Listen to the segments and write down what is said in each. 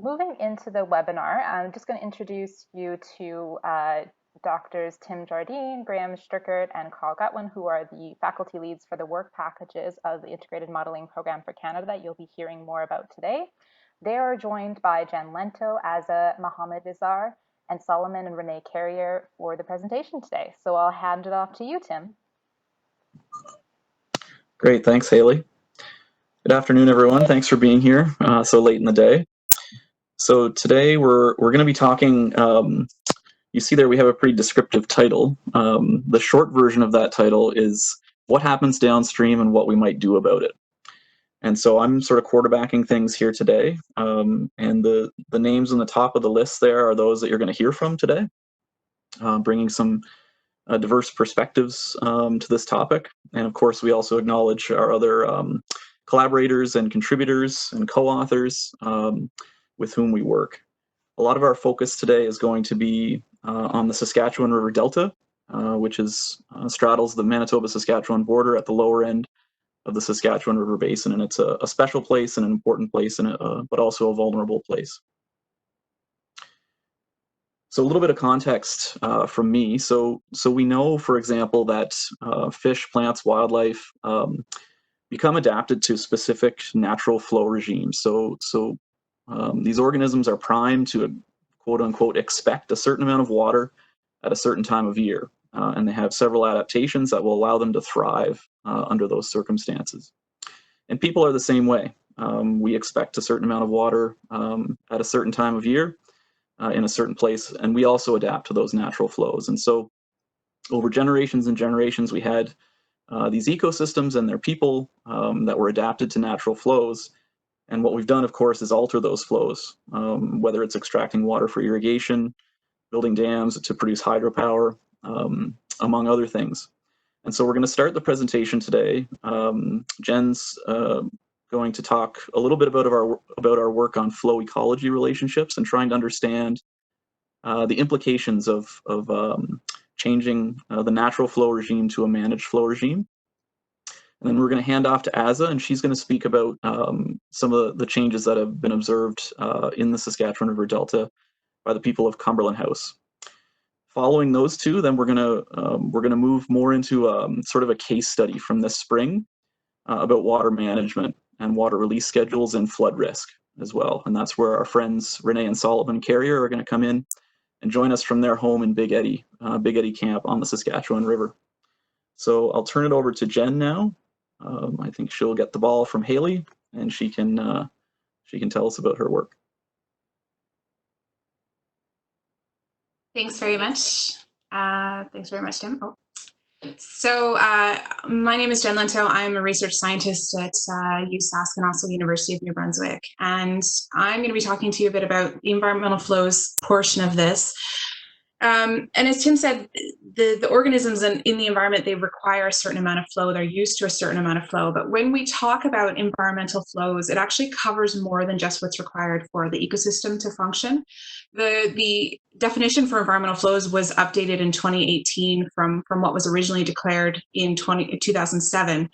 moving into the webinar, I'm just going to introduce you to Doctors Tim Jardine, Graham Strickert, and Carl Gutwin, who are the faculty leads for the work packages of the Integrated Modeling Program for Canada that you'll be hearing more about today. They are joined by Jen Lento, Azza, Mohammed Izar, and Solomon and Renee Carrier for the presentation today. So I'll hand it off to you, Tim. Great, thanks, Haley. Good afternoon, everyone. Thanks for being here so late in the day. So today we're going to be talking, you see there we have a pretty descriptive title. The short version of that title is what happens downstream and what we might do about it. And so I'm sort of quarterbacking things here today. And the names on the top of the list there are those that you're going to hear from today, bringing some diverse perspectives to this topic. And of course, we also acknowledge our other collaborators and contributors and co-authors with whom we work. A lot of our focus today is going to be on the Saskatchewan River Delta, which straddles the Manitoba-Saskatchewan border at the lower end of the Saskatchewan River Basin, and it's a special place and an important place, but also a vulnerable place. So a little bit of context from me. So we know, for example, that fish, plants, wildlife become adapted to specific natural flow regimes. So these organisms are primed to, quote unquote, expect a certain amount of water at a certain time of year. And they have several adaptations that will allow them to thrive under those circumstances. And people are the same way. We expect a certain amount of water at a certain time of year in a certain place, and we also adapt to those natural flows. And so over generations and generations, we had these ecosystems and their people that were adapted to natural flows. And what we've done, of course, is alter those flows, whether it's extracting water for irrigation, building dams to produce hydropower, among other things. And so we're going to start the presentation today. Jen's going to talk a little bit about our work on flow ecology relationships and trying to understand the implications of changing the natural flow regime to a managed flow regime. And then we're going to hand off to Azza, and she's going to speak about some of the changes that have been observed in the Saskatchewan River Delta by the people of Cumberland House. Following those two, then we're going to move more into sort of a case study from this spring about water management and water release schedules and flood risk as well. And that's where our friends Renee and Solomon Carrier are going to come in and join us from their home in Big Eddy Camp on the Saskatchewan River. So I'll turn it over to Jen now. I think she'll get the ball from Haley, and she can tell us about her work. Thanks very much. Thanks very much, Tim. So my name is Jen Lento. I'm a research scientist at USask and also University of New Brunswick. And I'm going to be talking to you a bit about the environmental flows portion of this. And as Tim said, the organisms in the environment, they require a certain amount of flow. They're used to a certain amount of flow. But when we talk about environmental flows, it actually covers more than just what's required for the ecosystem to function. The definition for environmental flows was updated in 2018 from what was originally declared in 2007.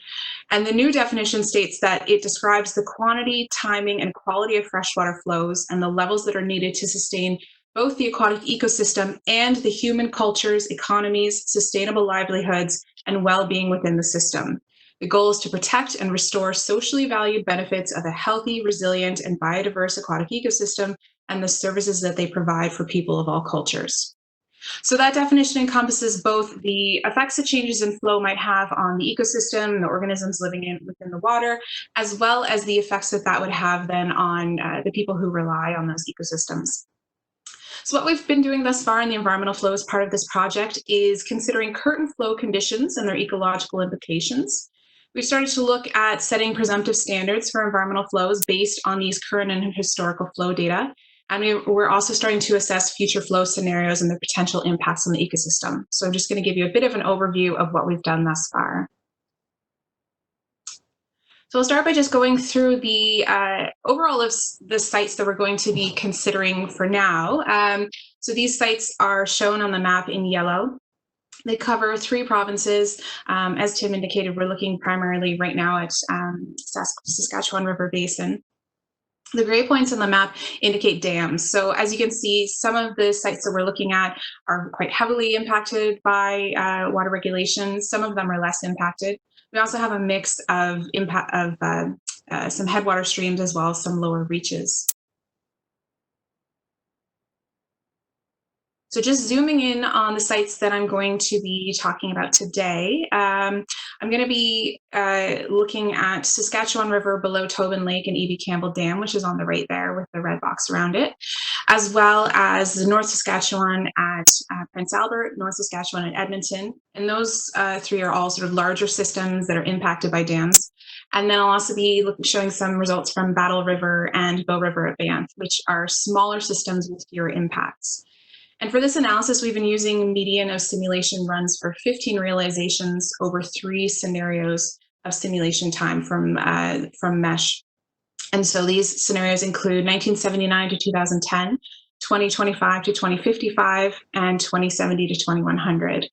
And the new definition states that it describes the quantity, timing, and quality of freshwater flows and the levels that are needed to sustain both the aquatic ecosystem and the human cultures, economies, sustainable livelihoods, and well-being within the system. The goal is to protect and restore socially valued benefits of a healthy, resilient, and biodiverse aquatic ecosystem and the services that they provide for people of all cultures. So that definition encompasses both the effects that changes in flow might have on the ecosystem, the organisms living within the water, as well as the effects that would have then on the people who rely on those ecosystems. So what we've been doing thus far in the environmental flow as part of this project is considering current flow conditions and their ecological implications. We've started to look at setting presumptive standards for environmental flows based on these current and historical flow data. And we're also starting to assess future flow scenarios and their potential impacts on the ecosystem. So I'm just going to give you a bit of an overview of what we've done thus far. So I'll start by just going through the overall of the sites that we're going to be considering for now. So these sites are shown on the map in yellow. They cover 3 provinces. As Tim indicated, we're looking primarily right now at Saskatchewan River Basin. The gray points on the map indicate dams. So as you can see, some of the sites that we're looking at are quite heavily impacted by water regulations. Some of them are less impacted. We also have a mix of impact of some headwater streams as well as some lower reaches. So just zooming in on the sites that I'm going to be talking about today, I'm going to be looking at Saskatchewan River below Tobin Lake and E.B. Campbell Dam, which is on the right there with the red box around it, as well as the North Saskatchewan at Prince Albert, North Saskatchewan at Edmonton. And those three are all sort of larger systems that are impacted by dams. And then I'll also be showing some results from Battle River and Bow River at Banff, which are smaller systems with fewer impacts. And for this analysis, we've been using median of simulation runs for 15 realizations over 3 scenarios of simulation time from MESH. And so these scenarios include 1979 to 2010, 2025 to 2055, and 2070 to 2100.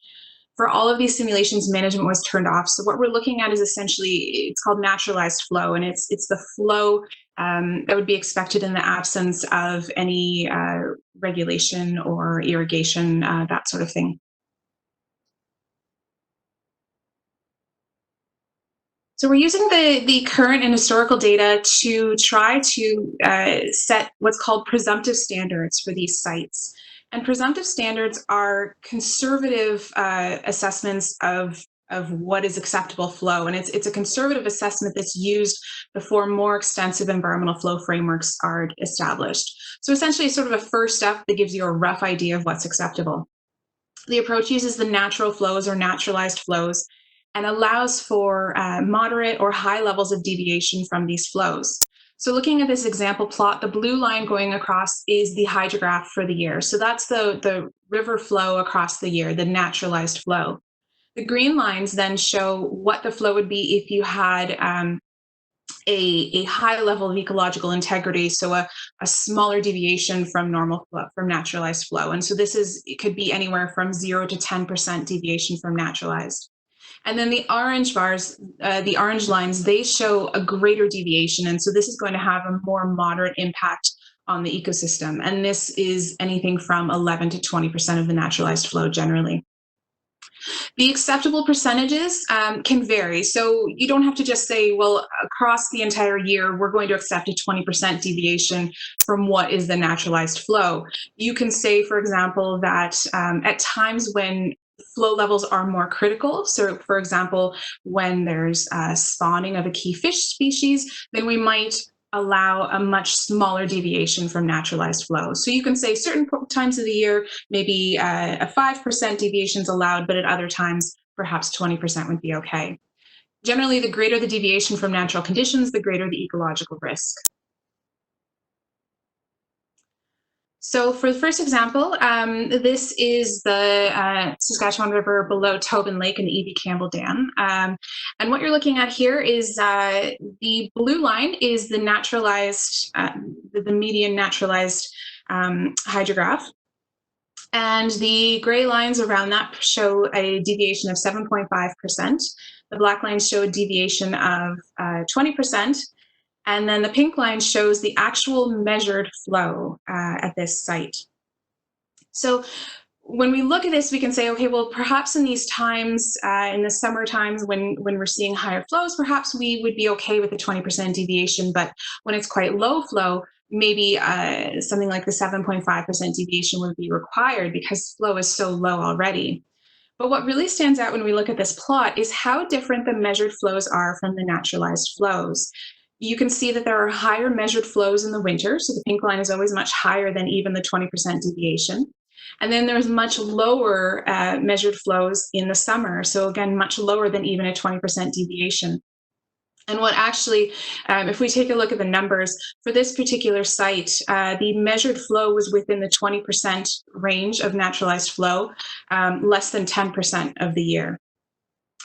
For all of these simulations, management was turned off. So what we're looking at is essentially, it's called naturalized flow, and it's the flow that would be expected in the absence of any regulation or irrigation, that sort of thing. So we're using the current and historical data to try to set what's called presumptive standards for these sites. And presumptive standards are conservative assessments of what is acceptable flow. And it's a conservative assessment that's used before more extensive environmental flow frameworks are established. So essentially it's sort of a first step that gives you a rough idea of what's acceptable. The approach uses the natural flows or naturalized flows and allows for moderate or high levels of deviation from these flows. So looking at this example plot, the blue line going across is the hydrograph for the year. So that's the river flow across the year, the naturalized flow. The green lines then show what the flow would be if you had a high level of ecological integrity, so a smaller deviation from normal flow, from naturalized flow. And so it could be anywhere from 0 to 10% deviation from naturalized. And then the orange bars, the orange lines, they show a greater deviation. And so this is going to have a more moderate impact on the ecosystem. And this is anything from 11 to 20% of the naturalized flow generally. The acceptable percentages can vary. So you don't have to just say, well, across the entire year, we're going to accept a 20% deviation from what is the naturalized flow. You can say, for example, that at times when flow levels are more critical, so for example, when there's spawning of a key fish species, then we might allow a much smaller deviation from naturalized flow. So you can say certain times of the year, maybe a 5% deviation is allowed, but at other times, perhaps 20% would be okay. Generally, the greater the deviation from natural conditions, the greater the ecological risk. So for the first example, this is the Saskatchewan River below Tobin Lake and the E.B. Campbell Dam. And what you're looking at here is the blue line is the naturalized, the median naturalized hydrograph. And the gray lines around that show a deviation of 7.5%. The black lines show a deviation of 20%. And then the pink line shows the actual measured flow at this site. So when we look at this, we can say, okay, well, perhaps in these times, in the summer times when we're seeing higher flows, perhaps we would be okay with a 20% deviation. But when it's quite low flow, maybe something like the 7.5% deviation would be required because flow is so low already. But what really stands out when we look at this plot is how different the measured flows are from the naturalized flows. You can see that there are higher measured flows in the winter. So the pink line is always much higher than even the 20% deviation. And then there's much lower measured flows in the summer. So again, much lower than even a 20% deviation. And what actually, if we take a look at the numbers, for this particular site, the measured flow was within the 20% range of naturalized flow, less than 10% of the year.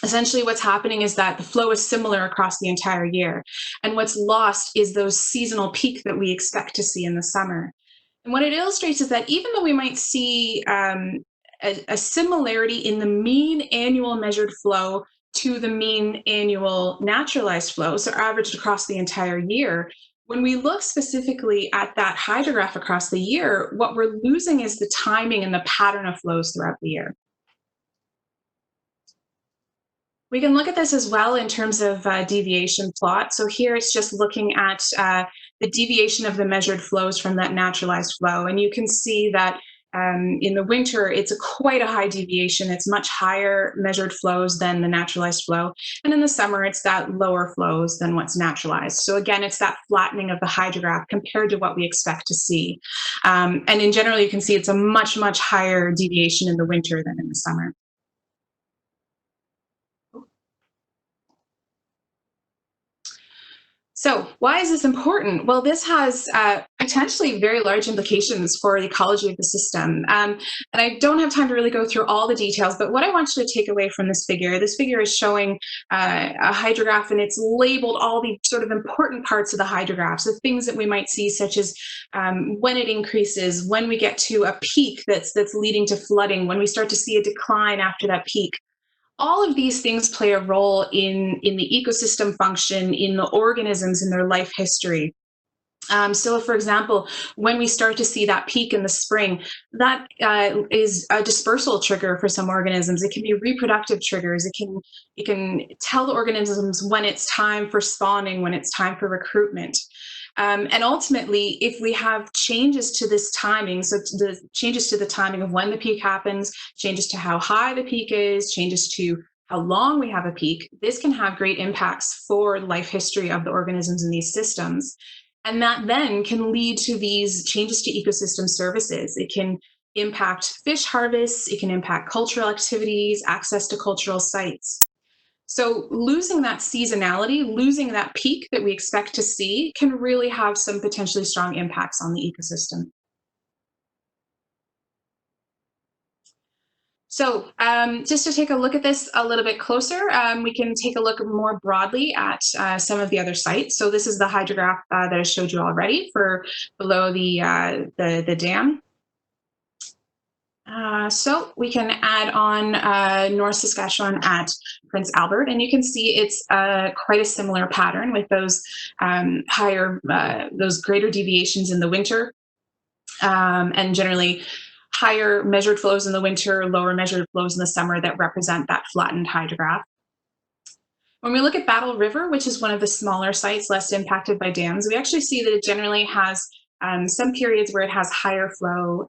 Essentially, what's happening is that the flow is similar across the entire year. And what's lost is those seasonal peak that we expect to see in the summer. And what it illustrates is that even though we might see a similarity in the mean annual measured flow to the mean annual naturalized flow, so averaged across the entire year, When we look specifically at that hydrograph across the year, what we're losing is the timing and the pattern of flows throughout the year. We can look at this as well in terms of deviation plot. So here it's just looking at the deviation of the measured flows from that naturalized flow. And you can see that in the winter, it's quite a high deviation. It's much higher measured flows than the naturalized flow. And in the summer, it's that lower flows than what's naturalized. So again, it's that flattening of the hydrograph compared to what we expect to see. And in general, you can see it's a much, much higher deviation in the winter than in the summer. So why is this important? Well, this has potentially very large implications for the ecology of the system. And I don't have time to really go through all the details, but what I want you to take away from this figure is showing a hydrograph, and it's labeled all the sort of important parts of the hydrographs, the things that we might see, such as when it increases, when we get to a peak that's leading to flooding, when we start to see a decline after that peak. All of these things play a role in the ecosystem function, in the organisms, in their life history. So, for example, when we start to see that peak in the spring, that is a dispersal trigger for some organisms. It can be reproductive triggers. It can tell the organisms when it's time for spawning, when it's time for recruitment. And ultimately, if we have changes to this timing, so the changes to the timing of when the peak happens, changes to how high the peak is, changes to how long we have a peak, this can have great impacts for life history of the organisms in these systems. And that then can lead to these changes to ecosystem services. It can impact fish harvests, it can impact cultural activities, access to cultural sites. So losing that seasonality, losing that peak that we expect to see, can really have some potentially strong impacts on the ecosystem. So just to take a look at this a little bit closer, we can take a look more broadly at some of the other sites. So this is the hydrograph that I showed you already for below the dam. So we can add on North Saskatchewan at Prince Albert, and you can see it's quite a similar pattern with those those greater deviations in the winter, and generally higher measured flows in the winter, lower measured flows in the summer that represent that flattened hydrograph. When we look at Battle River, which is one of the smaller sites less impacted by dams, we actually see that it generally has some periods where it has higher flow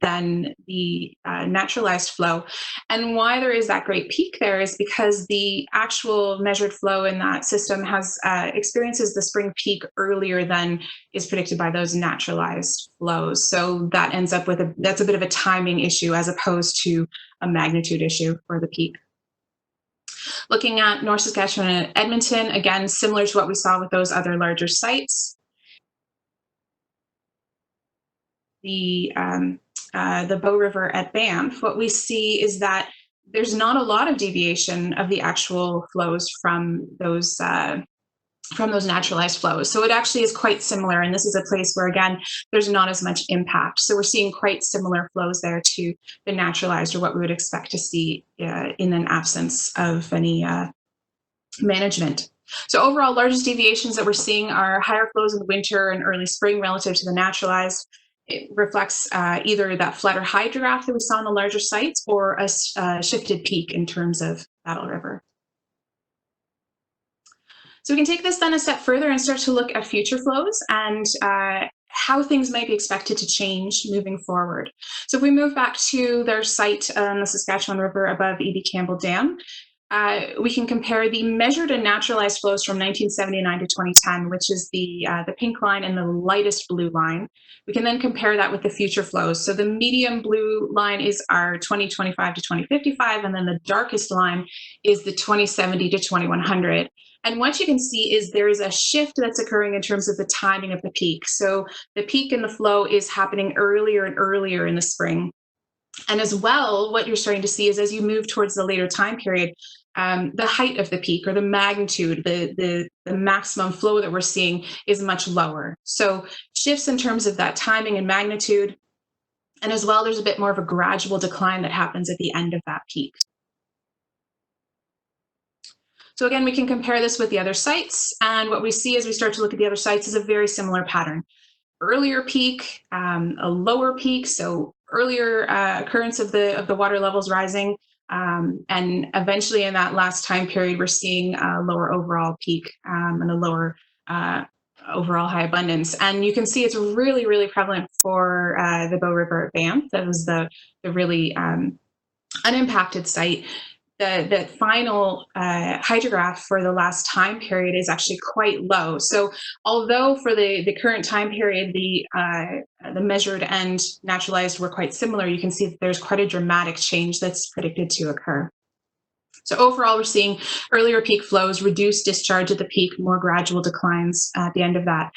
than the naturalized flow. And why there is that great peak there is because the actual measured flow in that system has experiences the spring peak earlier than is predicted by those naturalized flows. So that ends up with that's a bit of a timing issue as opposed to a magnitude issue for the peak. Looking at North Saskatchewan and Edmonton, again, similar to what we saw with those other larger sites. The Bow River at Banff, what we see is that there's not a lot of deviation of the actual flows from those naturalized flows. So it actually is quite similar. And this is a place where, again, there's not as much impact. So we're seeing quite similar flows there to the naturalized, or what we would expect to see in an absence of any management. So overall, largest deviations that we're seeing are higher flows in the winter and early spring relative to the naturalized. It reflects either that flatter hydrograph that we saw in the larger sites or a shifted peak in terms of Battle River. So we can take this then a step further and start to look at future flows and how things might be expected to change moving forward. So if we move back to their site on the Saskatchewan River above E.B. Campbell Dam, we can compare the measured and naturalized flows from 1979 to 2010, which is the pink line and the lightest blue line. We can then compare that with the future flows. So the medium blue line is our 2025 to 2055, and then the darkest line is the 2070 to 2100. And what you can see is there is a shift that's occurring in terms of the timing of the peak. So the peak in the flow is happening earlier and earlier in the spring. And as well, what you're starting to see is as you move towards the later time period, the height of the peak, or the magnitude, the maximum flow that we're seeing is much lower. So shifts in terms of that timing and magnitude. And as well, there's a bit more of a gradual decline that happens at the end of that peak. So again, we can compare this with the other sites, and what we see as we start to look at the other sites is a very similar pattern. Earlier peak, a lower peak, so earlier occurrence of the water levels rising, and eventually in that last time period, we're seeing a lower overall peak and a lower overall high abundance. And you can see it's really, really prevalent for the Bow River at Banff. That was the really unimpacted site. The final hydrograph for the last time period is actually quite low. So although for the current time period, the measured and naturalized were quite similar, you can see that there's quite a dramatic change that's predicted to occur. So overall, we're seeing earlier peak flows, reduced discharge at the peak, more gradual declines at the end of that.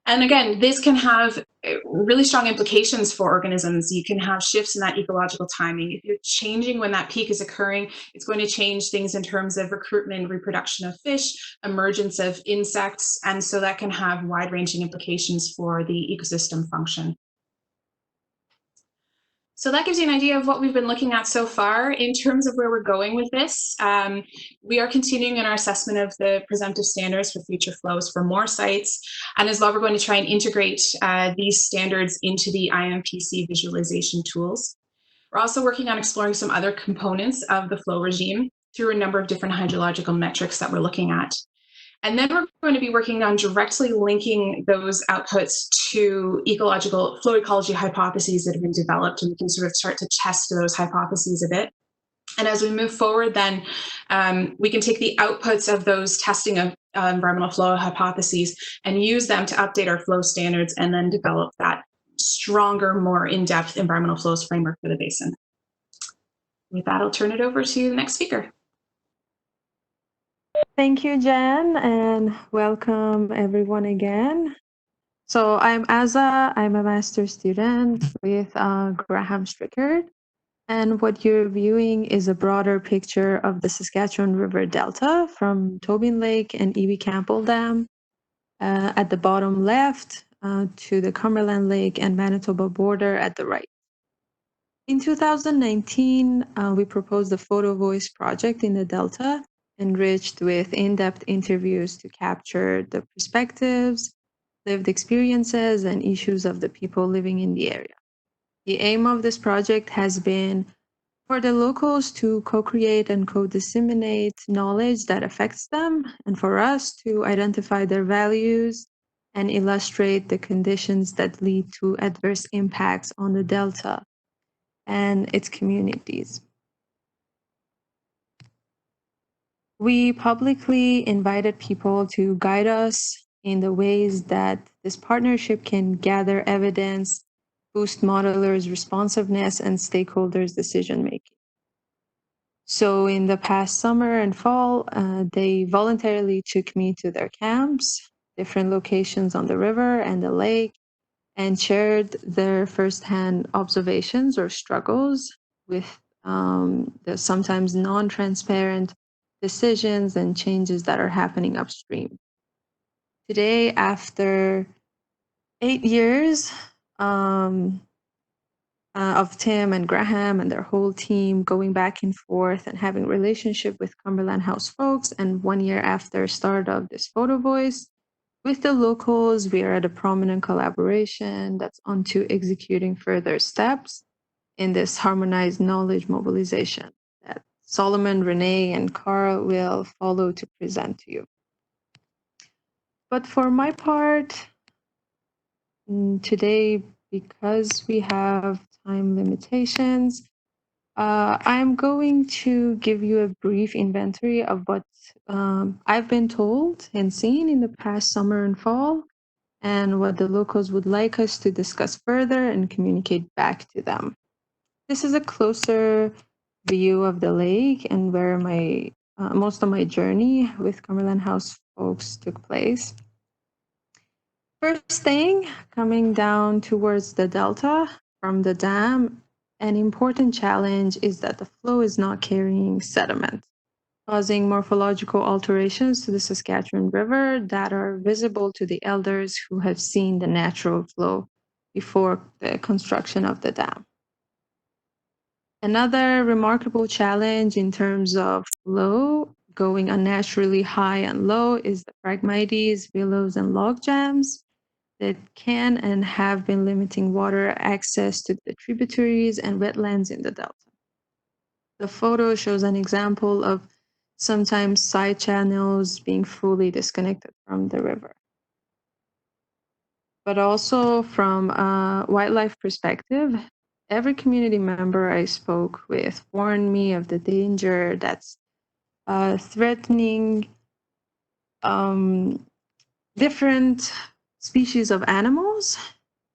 And again, this can have really strong implications for organisms. You can have shifts in that ecological timing. If you're changing when that peak is occurring, it's going to change things in terms of recruitment, reproduction of fish, emergence of insects, and so that can have wide-ranging implications for the ecosystem function. So that gives you an idea of what we've been looking at so far. In terms of where we're going with this, we are continuing in our assessment of the presumptive standards for future flows for more sites. And as well, we're going to try and integrate these standards into the IMPC visualization tools. We're also working on exploring some other components of the flow regime through a number of different hydrological metrics that we're looking at. And then we're going to be working on directly linking those outputs to ecological flow ecology hypotheses that have been developed, and we can sort of start to test those hypotheses a bit. And as we move forward, then we can take the outputs of those testing of environmental flow hypotheses and use them to update our flow standards and then develop that stronger, more in-depth environmental flows framework for the basin. With that, I'll turn it over to the next speaker. Thank you, Jen, and welcome everyone again. So I'm Azza, I'm a master's student with Graham Strickert, and what you're viewing is a broader picture of the Saskatchewan River Delta from Tobin Lake and E.B. Campbell Dam at the bottom left to the Cumberland Lake and Manitoba border at the right. In 2019, we proposed the Photovoice project in the Delta, enriched with in-depth interviews to capture the perspectives, lived experiences, and issues of the people living in the area. The aim of this project has been for the locals to co-create and co-disseminate knowledge that affects them, and for us to identify their values and illustrate the conditions that lead to adverse impacts on the Delta and its communities. We publicly invited people to guide us in the ways that this partnership can gather evidence, boost modelers' responsiveness, and stakeholders' decision-making. So in the past summer and fall, they voluntarily took me to their camps, different locations on the river and the lake, and shared their firsthand observations or struggles with the sometimes non-transparent decisions and changes that are happening upstream. Today, after 8 years of Tim and Graham and their whole team going back and forth and having a relationship with Cumberland House folks, and 1 year after start of this Photovoice, with the locals, we are at a prominent collaboration that's on to executing further steps in this harmonized knowledge mobilization that Solomon, Renee, and Carl will follow to present to you. But for my part, today, because we have time limitations, I'm going to give you a brief inventory of what I've been told and seen in the past summer and fall, and what the locals would like us to discuss further and communicate back to them. This is a closer view of the lake and where my most of my journey with Cumberland House folks took place. First thing, coming down towards the delta from the dam, an important challenge is that the flow is not carrying sediment, causing morphological alterations to the Saskatchewan River that are visible to the elders who have seen the natural flow before the construction of the dam. Another remarkable challenge in terms of flow going unnaturally high and low is the Phragmites, willows, and log jams that can and have been limiting water access to the tributaries and wetlands in the delta. The photo shows an example of sometimes side channels being fully disconnected from the river. But also from a wildlife perspective, every community member I spoke with warned me of the danger that's threatening different species of animals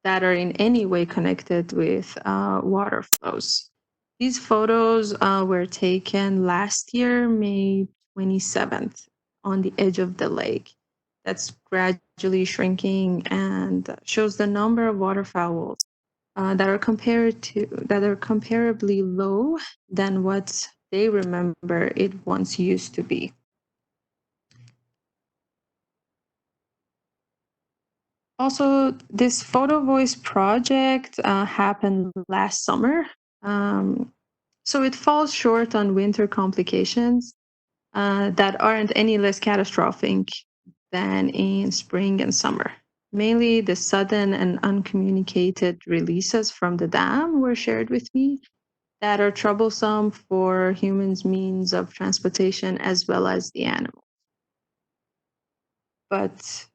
that are in any way connected with water flows. These photos were taken last year, May 27th, on the edge of the lake. That's gradually shrinking and shows the number of waterfowl that are comparably low than what they remember it once used to be. Also, this Photovoice project happened last summer. So it falls short on winter complications that aren't any less catastrophic than in spring and summer. Mainly the sudden and uncommunicated releases from the dam were shared with me that are troublesome for humans' means of transportation as well as the animals. But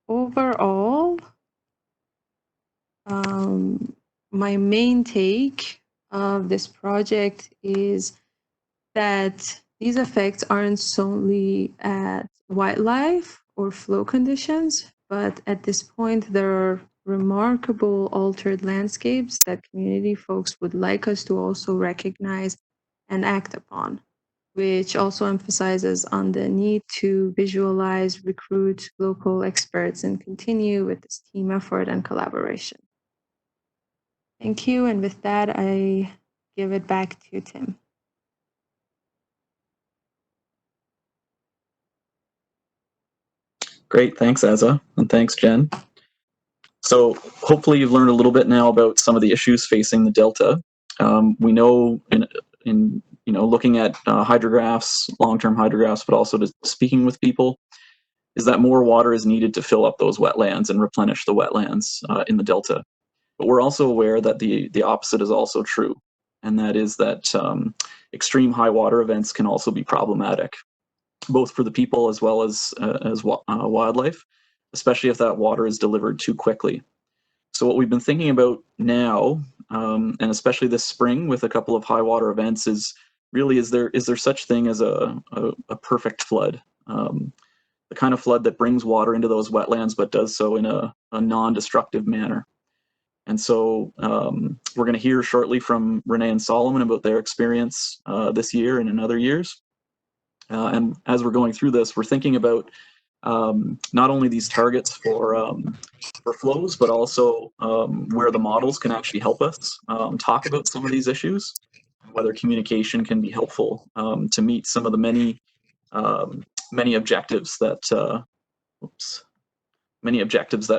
overall, my main take of this project is that these effects aren't solely at wildlife or flow conditions, but at this point, there are remarkable altered landscapes that community folks would like us to also recognize and act upon, which also emphasizes on the need to visualize, recruit local experts, and continue with this team effort and collaboration. Thank you. And with that, I give it back to Tim. Great, thanks, Eza, and thanks, Jen. So hopefully you've learned a little bit now about some of the issues facing the delta. We know in looking at hydrographs, long-term hydrographs, but also just speaking with people, is that more water is needed to fill up those wetlands and replenish the wetlands in the delta. But we're also aware that the opposite is also true, and that is that extreme high water events can also be problematic, both for the people as well as wildlife, especially if that water is delivered too quickly. So what we've been thinking about now, and especially this spring with a couple of high water events, is really is there such thing as a perfect flood, the kind of flood that brings water into those wetlands but does so in a non-destructive manner. And so we're going to hear shortly from Renee and Solomon about their experience this year and in other years. And as we're going through this, we're thinking about not only these targets for flows, but also where the models can actually help us talk about some of these issues, whether communication can be helpful to meet some of the many objectives that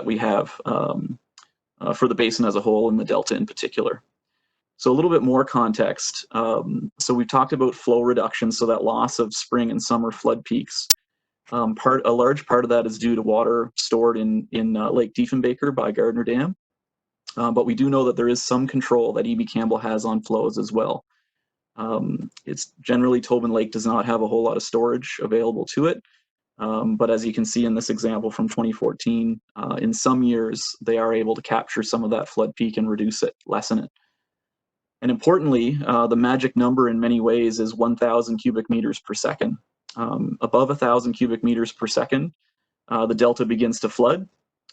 we have for the basin as a whole and the delta in particular. So a little bit more context. So we've talked about flow reduction, so that loss of spring and summer flood peaks. A large part of that is due to water stored in Lake Diefenbaker by Gardner Dam. But we do know that there is some control that E.B. Campbell has on flows as well. It's generally Tobin Lake does not have a whole lot of storage available to it. But as you can see in this example from 2014, in some years, they are able to capture some of that flood peak and reduce it, lessen it. And importantly, the magic number in many ways is 1,000 cubic meters per second. Above 1,000 cubic meters per second, the delta begins to flood.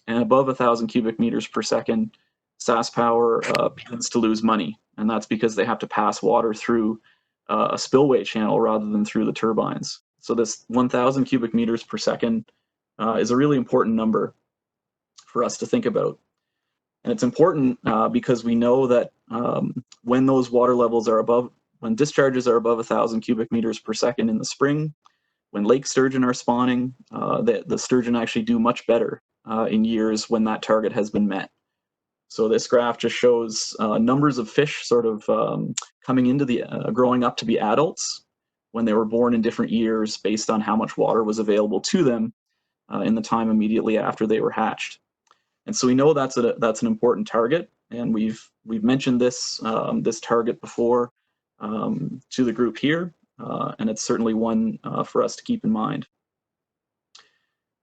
And above 1,000 cubic meters per second, SaskPower begins to lose money. And that's because they have to pass water through a spillway channel rather than through the turbines. So this 1,000 cubic meters per second is a really important number for us to think about. And it's important because we know that when those water levels are when discharges are above 1,000 cubic meters per second in the spring, when lake sturgeon are spawning, the sturgeon actually do much better in years when that target has been met. So this graph just shows numbers of fish sort of coming into growing up to be adults when they were born in different years based on how much water was available to them in the time immediately after they were hatched. And so we know that's an important target, and we've mentioned this this target before to the group here, and it's certainly one for us to keep in mind.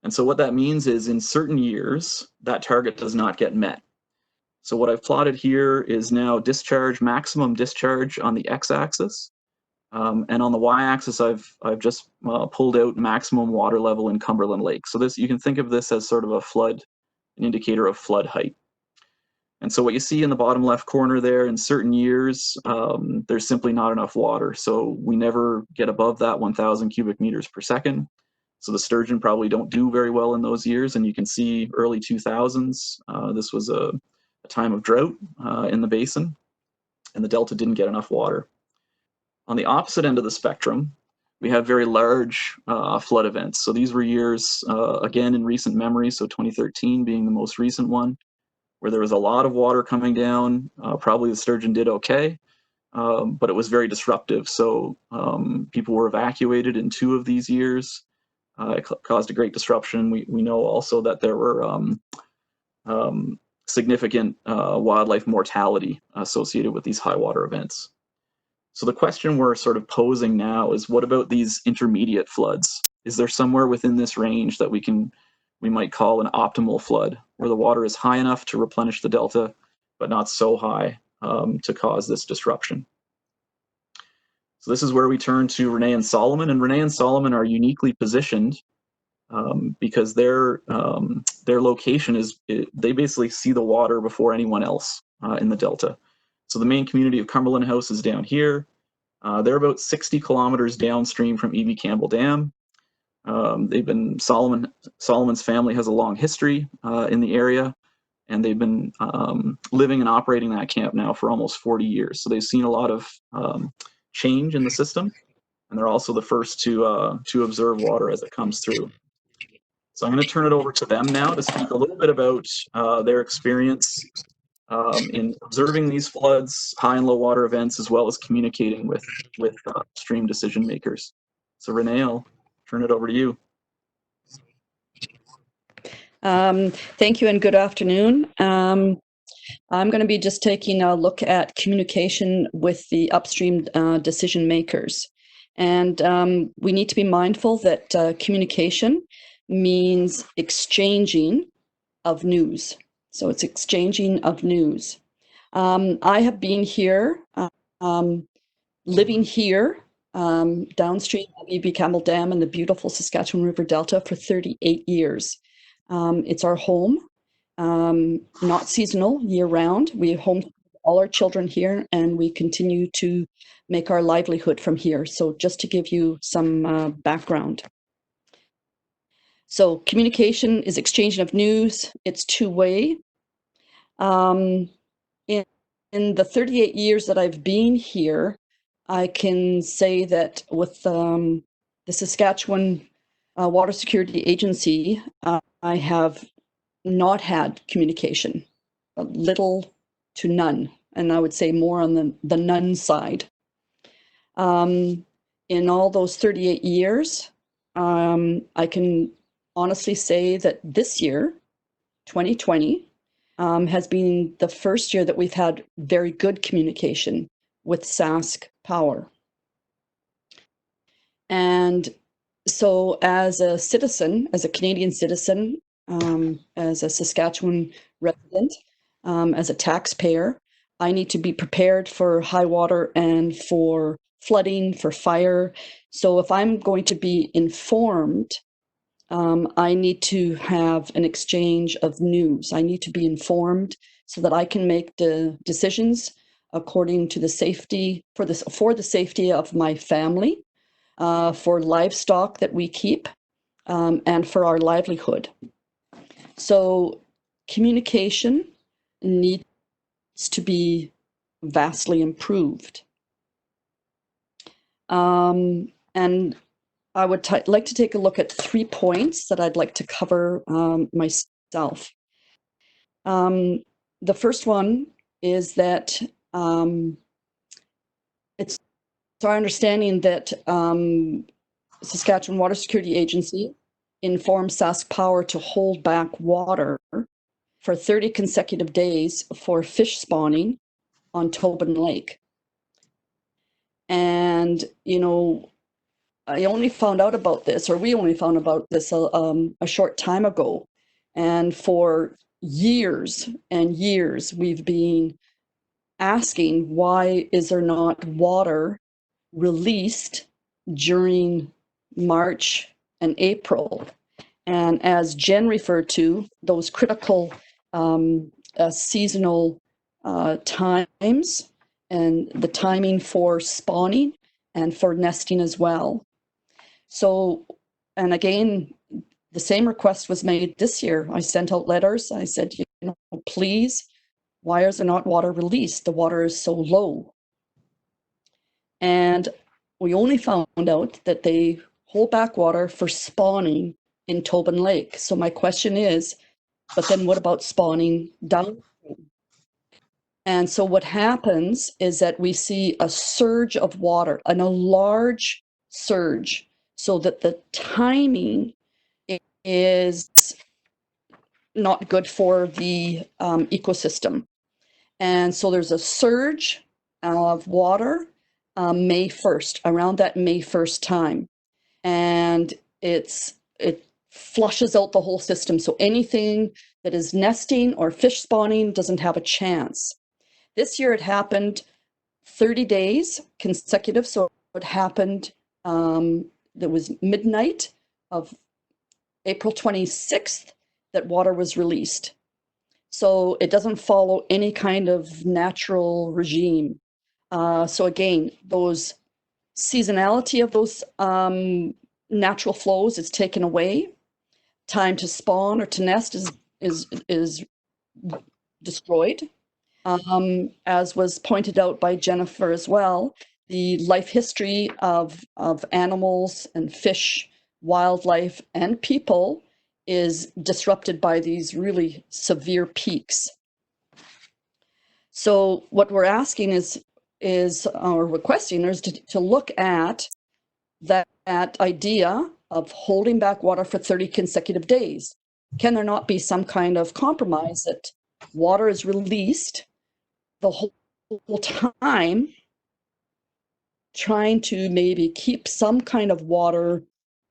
And so what that means is in certain years, that target does not get met. So what I've plotted here is now discharge, maximum discharge on the x-axis. And on the y-axis, I've just pulled out maximum water level in Cumberland Lake. So this, you can think of this as sort of an indicator of flood height. And so what you see in the bottom left corner there, in certain years, there's simply not enough water. So we never get above that 1,000 cubic meters per second. So the sturgeon probably don't do very well in those years. And you can see early 2000s, this was a time of drought in the basin, and the delta didn't get enough water. On the opposite end of the spectrum, we have very large flood events. So these were years, again, in recent memory, so 2013 being the most recent one, where there was a lot of water coming down. Probably the sturgeon did okay, but it was very disruptive. So people were evacuated in 2 of these years. It caused a great disruption. We know also that there were significant wildlife mortality associated with these high water events. So the question we're sort of posing now is, what about these intermediate floods? Is there somewhere within this range that we might call an optimal flood, where the water is high enough to replenish the delta, but not so high to cause this disruption? So this is where we turn to Renee and Solomon, and Renee and Solomon are uniquely positioned because their location is, they basically see the water before anyone else in the delta. So the main community of Cumberland House is down here. They're about 60 kilometers downstream from E.B. Campbell Dam. Solomon's family has a long history in the area, and they've been living and operating that camp now for almost 40 years. So they've seen a lot of change in the system, and they're also the first to observe water as it comes through. So I'm going to turn it over to them now to speak a little bit about their experience in observing these floods, high and low water events, as well as communicating with stream decision makers. So Renee, I'll turn it over to you. Thank you and good afternoon. I'm going to be just taking a look at communication with the upstream decision makers. And we need to be mindful that communication means exchanging of news. So it's exchanging of news. I have been here, living here, downstream of E.B. Campbell Dam and the beautiful Saskatchewan River Delta for 38 years. It's our home, not seasonal, year-round. We homeschool all our children here, and we continue to make our livelihood from here. So just to give you some background. So communication is exchanging of news. It's two-way. In the 38 years that I've been here, I can say that with the Saskatchewan Water Security Agency, I have not had communication, little to none, and I would say more on the none side. In all those 38 years, I can honestly say that this year, 2020, has been the first year that we've had very good communication with Sask Power. And so as a citizen, as a Canadian citizen, as a Saskatchewan resident, as a taxpayer, I need to be prepared for high water and for flooding, for fire. So if I'm going to be informed, I need to have an exchange of news. I need to be informed so that I can make the decisions according to the safety, for the safety of my family, for livestock that we keep, and for our livelihood. So communication needs to be vastly improved. And I would like to take a look at 3 points that I'd like to cover myself. The first one is that it's our understanding that Saskatchewan Water Security Agency informed Sask Power to hold back water for 30 consecutive days for fish spawning on Tobin Lake. And, you know, I only found out about this, or we only found about this a short time ago. And for years and years, we've been asking, why is there not water released during March and April? And as Jen referred to, those critical seasonal times and the timing for spawning and for nesting as well. So, and again, the same request was made this year. I sent out letters. I said, you know, please, why is there not water released? The water is so low. And we only found out that they hold back water for spawning in Tobin Lake. So my question is, but then what about spawning downstream? And so what happens is that we see a surge of water and a large surge, so that the timing is not good for the ecosystem. And so there's a surge of water May 1st, around that May 1st time. And it flushes out the whole system. So anything that is nesting or fish spawning doesn't have a chance. This year it happened 30 days consecutive. So it happened, there was midnight of April 26th that water was released. So it doesn't follow any kind of natural regime. So again, those seasonality of those natural flows is taken away. Time to spawn or to nest is destroyed. As was pointed out by Jennifer as well, the life history of animals and fish, wildlife, and people is disrupted by these really severe peaks. So what we're asking is or requesting is to look at that idea of holding back water for 30 consecutive days. Can there not be some kind of compromise that water is released the whole time, trying to maybe keep some kind of water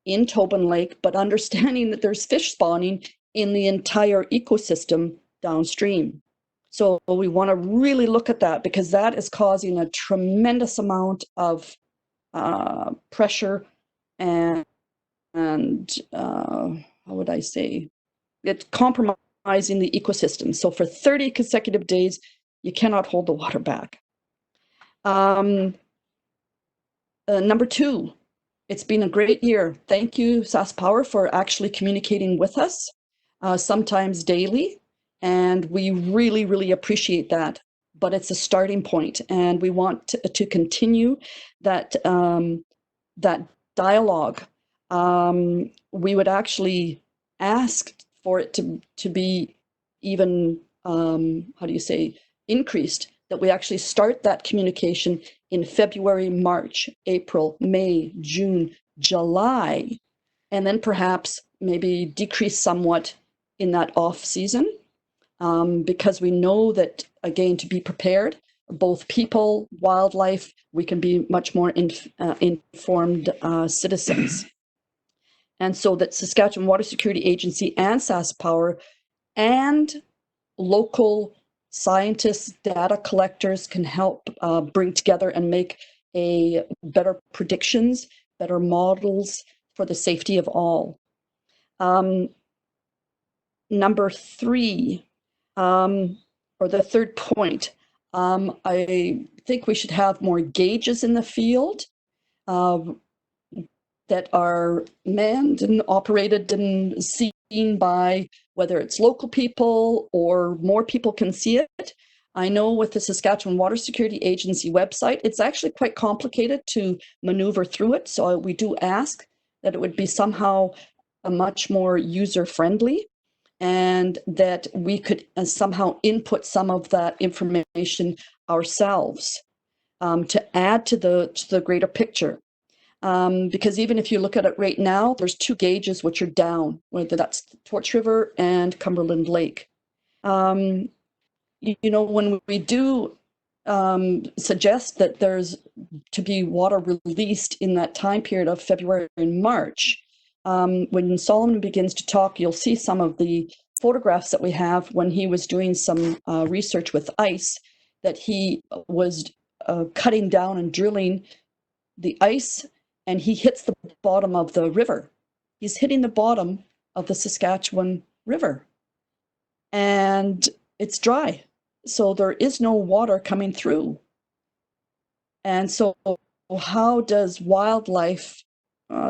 in Tobin Lake, but understanding that there's fish spawning in the entire ecosystem downstream? So we want to really look at that, because that is causing a tremendous amount of pressure and how would I say, it's compromising the ecosystem. So for 30 consecutive days, you cannot hold the water back. Number two, it's been a great year. Thank you, Sask Power, for actually communicating with us, sometimes daily. And we really, really appreciate that. But it's a starting point, and we want to continue that, that dialogue. We would actually ask for it to be even, how do you say, increased, that we actually start that communication in February, March, April, May, June, July, and then perhaps maybe decrease somewhat in that off season, because we know that, again, to be prepared, both people, wildlife, we can be much more informed citizens. And so that Saskatchewan Water Security Agency and Sask Power and local scientists, data collectors can help bring together and make better predictions, better models for the safety of all. Number three, or the third point, I think we should have more gauges in the field that are manned and operated and seen by whether it's local people or more people can see it. I know with the Saskatchewan Water Security Agency website, it's actually quite complicated to maneuver through it. So we do ask that it would be somehow a much more user-friendly, and that we could somehow input some of that information ourselves. to add to the greater picture. Because even if you look at it right now, there's 2 gauges which are down, whether that's Torch River and Cumberland Lake. When we do suggest that there's to be water released in that time period of February and March, when Solomon begins to talk, you'll see some of the photographs that we have when he was doing some research with ice, that he was cutting down and drilling the ice, and he hits the bottom of the river. He's hitting the bottom of the Saskatchewan River, and it's dry. So there is no water coming through. And so how does wildlife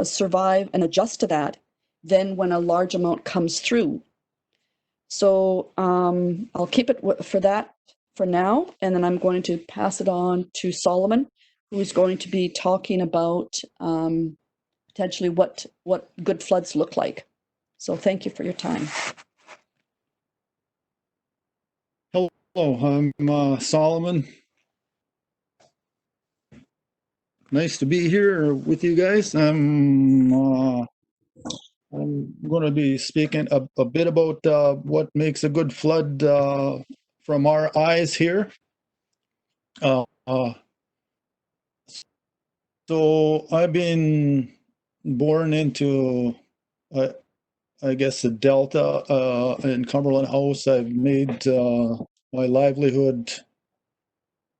survive and adjust to that then when a large amount comes through? So I'll keep it for that for now, and then I'm going to pass it on to Solomon, who is going to be talking about potentially what good floods look like. So thank you for your time. Hello, I'm Solomon. Nice to be here with you guys. I'm going to be speaking a bit about what makes a good flood from our eyes here. So I've been born into, I guess, the Delta in Cumberland House. I've made my livelihood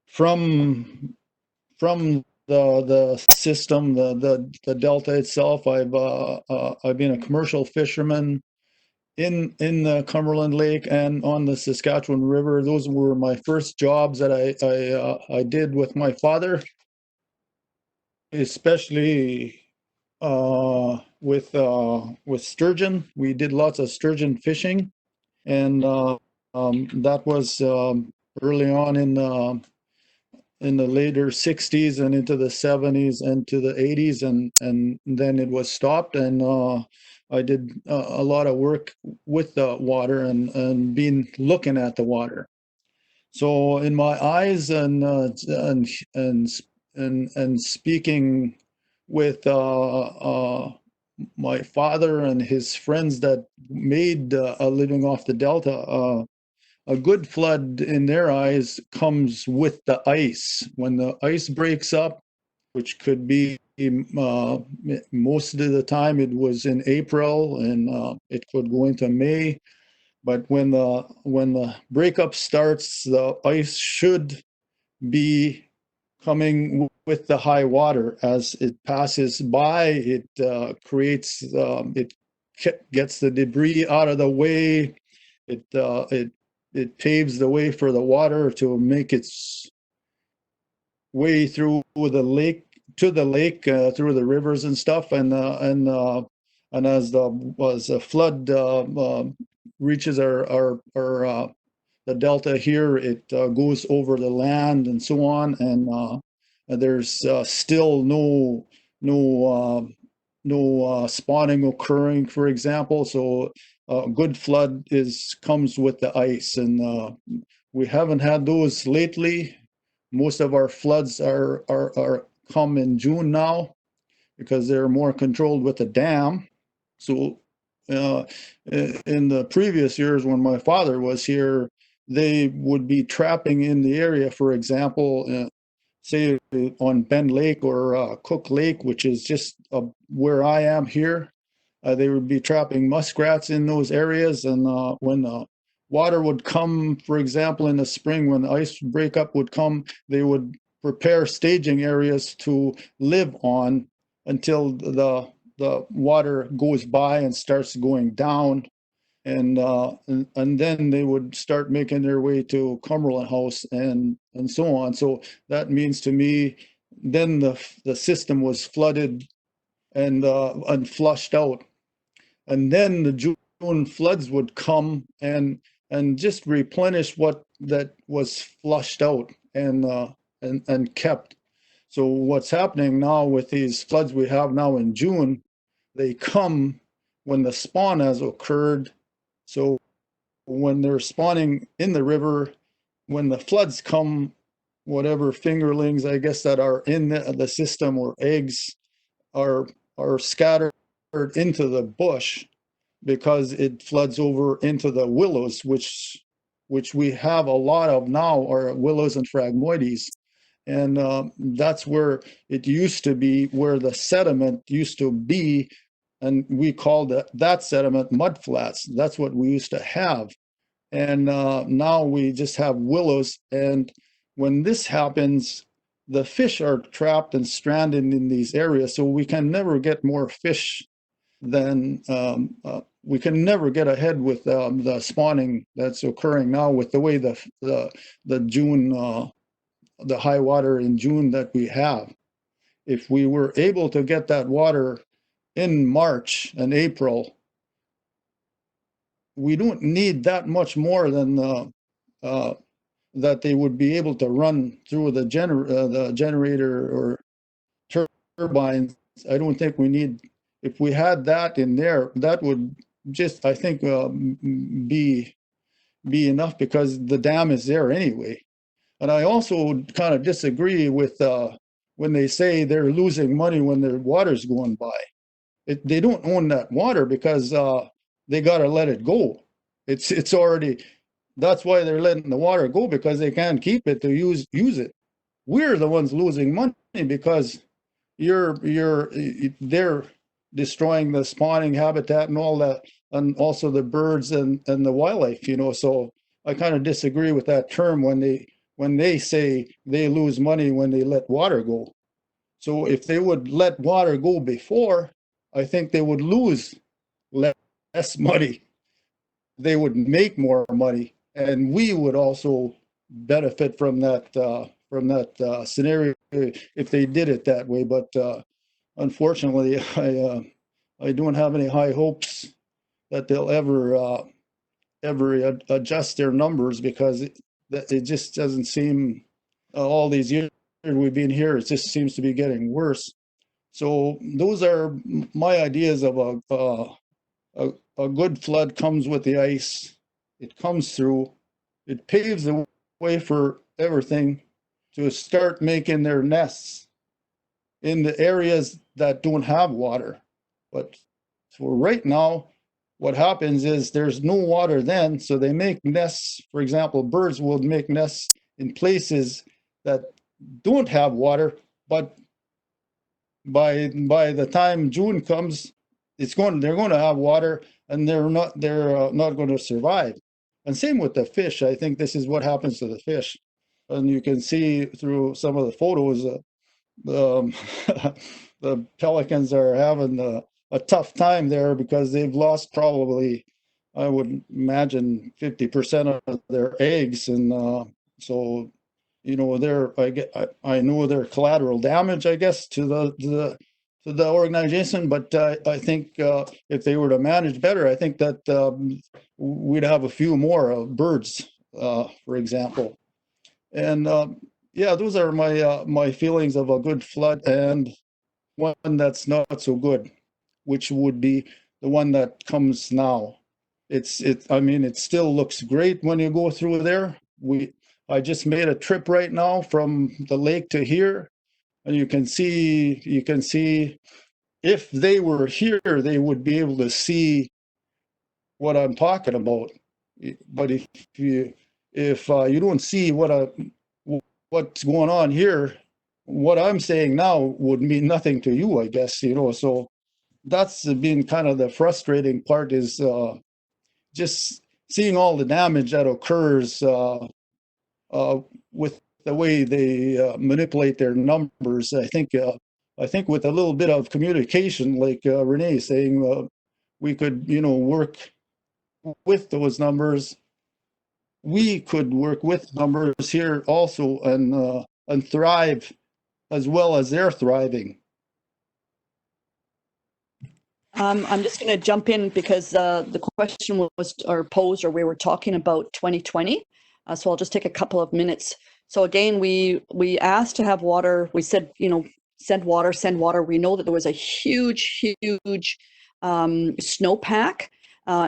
from the system, the Delta itself. I've been a commercial fisherman in the Cumberland Lake and on the Saskatchewan River. Those were my first jobs that I did with my father, especially with sturgeon. We did lots of sturgeon fishing, and that was early on in the later 60s and into the 70s and to the 80s, and then it was stopped, and I did a lot of work with the water and being looking at the water. So in my eyes and speaking with my father and his friends that made a living off the Delta, a good flood in their eyes comes with the ice. When the ice breaks up, which could be most of the time it was in April, and it could go into May. But when the breakup starts, the ice should be coming with the high water. As it passes by, it creates, it gets the debris out of the way. It paves the way for the water to make its way through the lake to the lake, through the rivers and stuff, and as the flood reaches our the Delta here, it goes over the land and so on, and there's still no spawning occurring, for example. So good flood comes with the ice, and we haven't had those lately. Most of our floods are come in June now, because they're more controlled with the dam. So in the previous years when my father was here, they would be trapping in the area, for example, say on Bend Lake or Cook Lake, which is just where I am here. They would be trapping muskrats in those areas, and when the water would come, for example, in the spring, when the ice breakup would come, they would prepare staging areas to live on until the water goes by and starts going down, and then they would start making their way to Cumberland House and so on. So that means to me, then the system was flooded and flushed out, and then the June floods would come and just replenish what that was flushed out and kept. So what's happening now with these floods we have now in June, they come when the spawn has occurred. So when they're spawning in the river, when the floods come, whatever fingerlings, I guess, that are in the system, or eggs are scattered into the bush because it floods over into the willows, which we have a lot of now, are willows and phragmoides. And that's where it used to be, where the sediment used to be, and we called that sediment mud flats. That's what we used to have. And now we just have willows. And when this happens, the fish are trapped and stranded in these areas. So we can never get more fish than we can never get ahead with the spawning that's occurring now, with the way the June the high water in June that we have. If we were able to get that water in March and April, we don't need that much more than that they would be able to run through the generator or turbines. I don't think we need, if we had that in there, that would just, I think, be enough, because the dam is there anyway. And I also kind of disagree with when they say they're losing money when their water's going by. They don't own that water because they got to let it go. It's already, that's why they're letting the water go, because they can't keep it to use it. We're the ones losing money because they're destroying the spawning habitat and all that, and also the birds and the wildlife, So I kind of disagree with that term when they say they lose money when they let water go. So if they would let water go before, I think they would lose less money. They would make more money, and we would also benefit from that scenario if they did it that way. But unfortunately, I don't have any high hopes that they'll ever adjust their numbers, because it just doesn't seem, all these years we've been here, it just seems to be getting worse. So those are my ideas of a good flood. Comes with the ice. It comes through. It paves the way for everything to start making their nests in the areas that don't have water. But for right now, what happens is there's no water then, so they make nests. For example, birds will make nests in places that don't have water, but by the time June comes, they're going to have water, and they're not going to survive. And same with the fish. I think this is what happens to the fish, and you can see through some of the photos, the pelicans are having a tough time there, because they've lost probably, I would imagine, 50% of their eggs, and so I know they're collateral damage, I guess, to the organization. But I think if they were to manage better, I think that we'd have a few more birds, for example. And yeah, those are my feelings of a good flood, and one that's not so good, which would be the one that comes now. I mean, it still looks great when you go through there. I just made a trip right now from the lake to here, and you can see if they were here, they would be able to see what I'm talking about. But if you don't see what's going on here, what I'm saying now would mean nothing to you, I guess, so that's been kind of the frustrating part, is just seeing all the damage that occurs with the way they manipulate their numbers. I think with a little bit of communication, like Renee saying, we could, work with those numbers. We could work with numbers here also, and thrive as well as they're thriving. I'm just going to jump in, because the question was posed, or we were talking about 2020. So I'll just take a couple of minutes. So again, we asked to have water. We said, send water. We know that there was a huge snowpack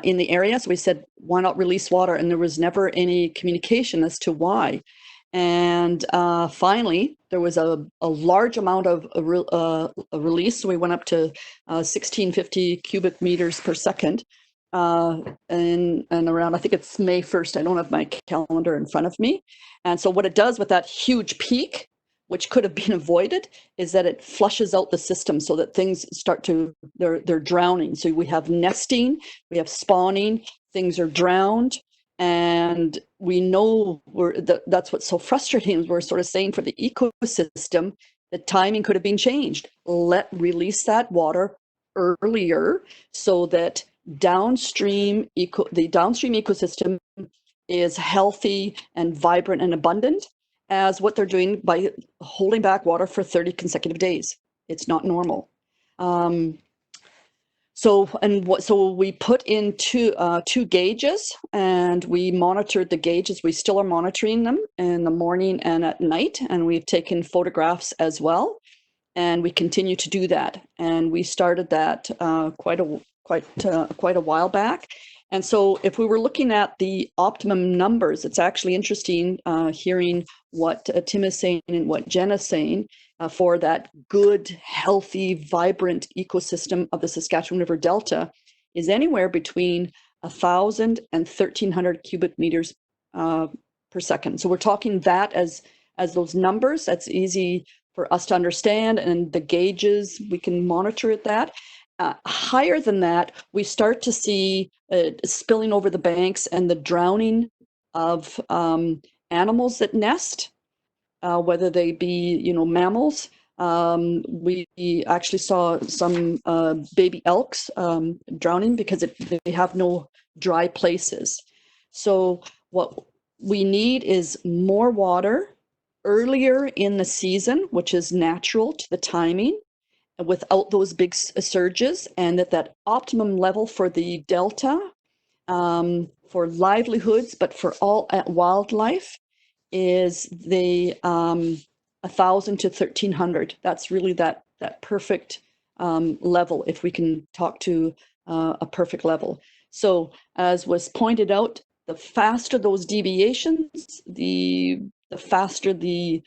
in the area. So we said, why not release water? And there was never any communication as to why. And finally, there was a large amount of a release. So we went up to 1650 cubic meters per second. And around, I think it's May 1st. I don't have my calendar in front of me. And so what it does with that huge peak, which could have been avoided, is that it flushes out the system so that things start to, they're drowning. So we have nesting, we have spawning, things are drowned. And we know that's what's so frustrating. We're sort of saying for the ecosystem, the timing could have been changed. Release that water earlier so that the downstream ecosystem is healthy and vibrant and abundant, as what they're doing by holding back water for 30 consecutive days. It's not normal. So we put in two gauges, and we monitored the gauges. We still are monitoring them in the morning and at night, and we've taken photographs as well, and we continue to do that. And we started that quite a while back. And so if we were looking at the optimum numbers, it's actually interesting hearing what Tim is saying and what Jen is saying for that good, healthy, vibrant ecosystem of the Saskatchewan River Delta is anywhere between 1,000 and 1,300 cubic meters per second. So we're talking that as those numbers. That's easy for us to understand, and the gauges, we can monitor at that. Higher than that, we start to see spilling over the banks and the drowning of animals that nest, whether they be, mammals. We actually saw some baby elks drowning because they have no dry places. So what we need is more water earlier in the season, which is natural to the timing, without those big surges, and that optimum level for the delta, for livelihoods, but for all wildlife, is the 1,000 to 1,300. That's really that perfect level, if we can talk to a perfect level. So as was pointed out, the faster those deviations, the faster the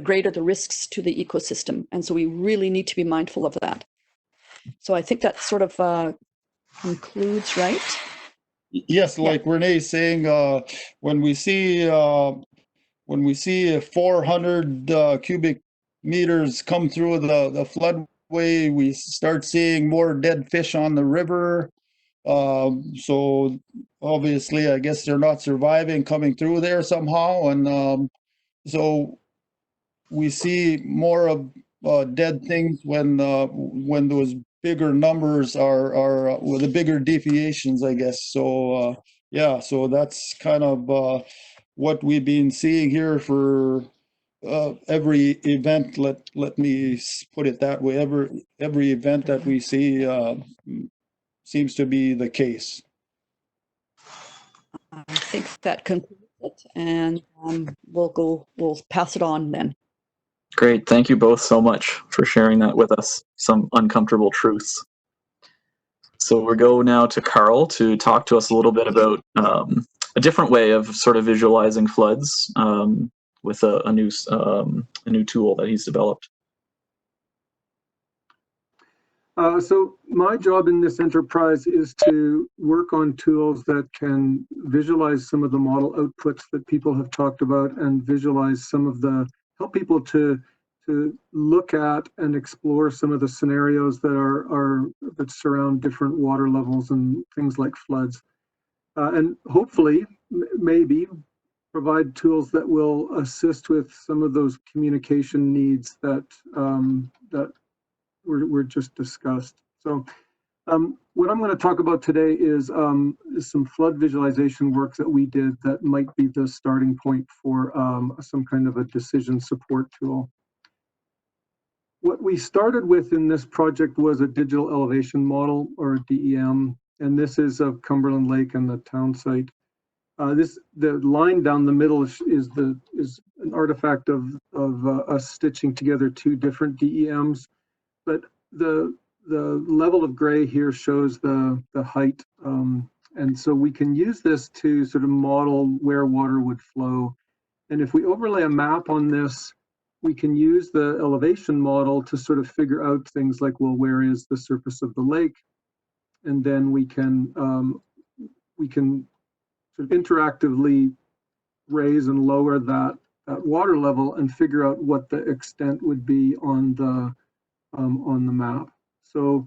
greater the risks to the ecosystem. And so we really need to be mindful of that. So I think that sort of concludes, right? Yes, like Renee's saying, when we see 400 cubic meters come through the floodway, we start seeing more dead fish on the river. So obviously, I guess they're not surviving coming through there somehow, and so we see more of dead things when those bigger numbers are with the bigger deviations, I guess. So yeah, so that's kind of what we've been seeing here for every event. Let me put it that way. Every event that we see seems to be the case. I think that concludes it, and we'll pass it on then. Great. Thank you both so much for sharing that with us, some uncomfortable truths. So we'll go now to Carl to talk to us a little bit about a different way of sort of visualizing floods with a new tool that he's developed. So my job in this enterprise is to work on tools that can visualize some of the model outputs that people have talked about, and visualize help people to look at and explore some of the scenarios that surround different water levels and things like floods, and hopefully maybe provide tools that will assist with some of those communication needs that were just discussed. So what I'm going to talk about today is some flood visualization work that we did that might be the starting point for some kind of a decision support tool. What we started with in this project was a digital elevation model, or a DEM, and this is of Cumberland Lake and the town site. The line down the middle is an artifact of us stitching together two different DEMs. But the level of gray here shows the height, and so we can use this to sort of model where water would flow. And if we overlay a map on this, we can use the elevation model to sort of figure out things like, well, where is the surface of the lake? And then we can sort of interactively raise and lower that water level and figure out what the extent would be on the map. So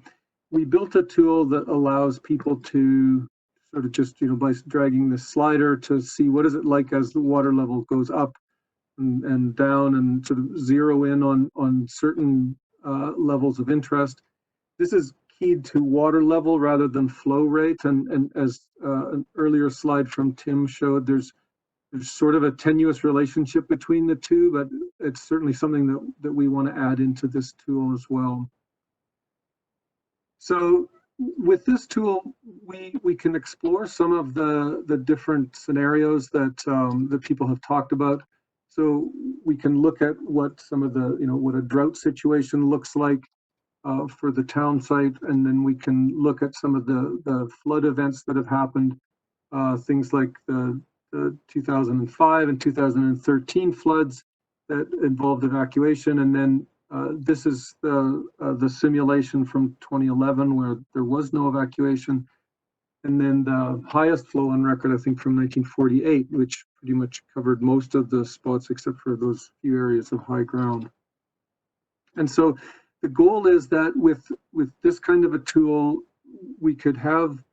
we built a tool that allows people to sort of just, by dragging the slider to see what is it like as the water level goes up and down, and sort of zero in on certain levels of interest. This is keyed to water level rather than flow rate. And as an earlier slide from Tim showed, there's sort of a tenuous relationship between the two, but it's certainly something that we want to add into this tool as well. So with this tool, we can explore some of the different scenarios that that people have talked about. So we can look at what some of the, what a drought situation looks like for the town site, and then we can look at some of the flood events that have happened, things like the 2005 and 2013 floods that involved evacuation, and then this is the simulation from 2011 where there was no evacuation, and then the highest flow on record, I think, from 1948, which pretty much covered most of the spots except for those few areas of high ground. And so the goal is that with this kind of a tool, we could have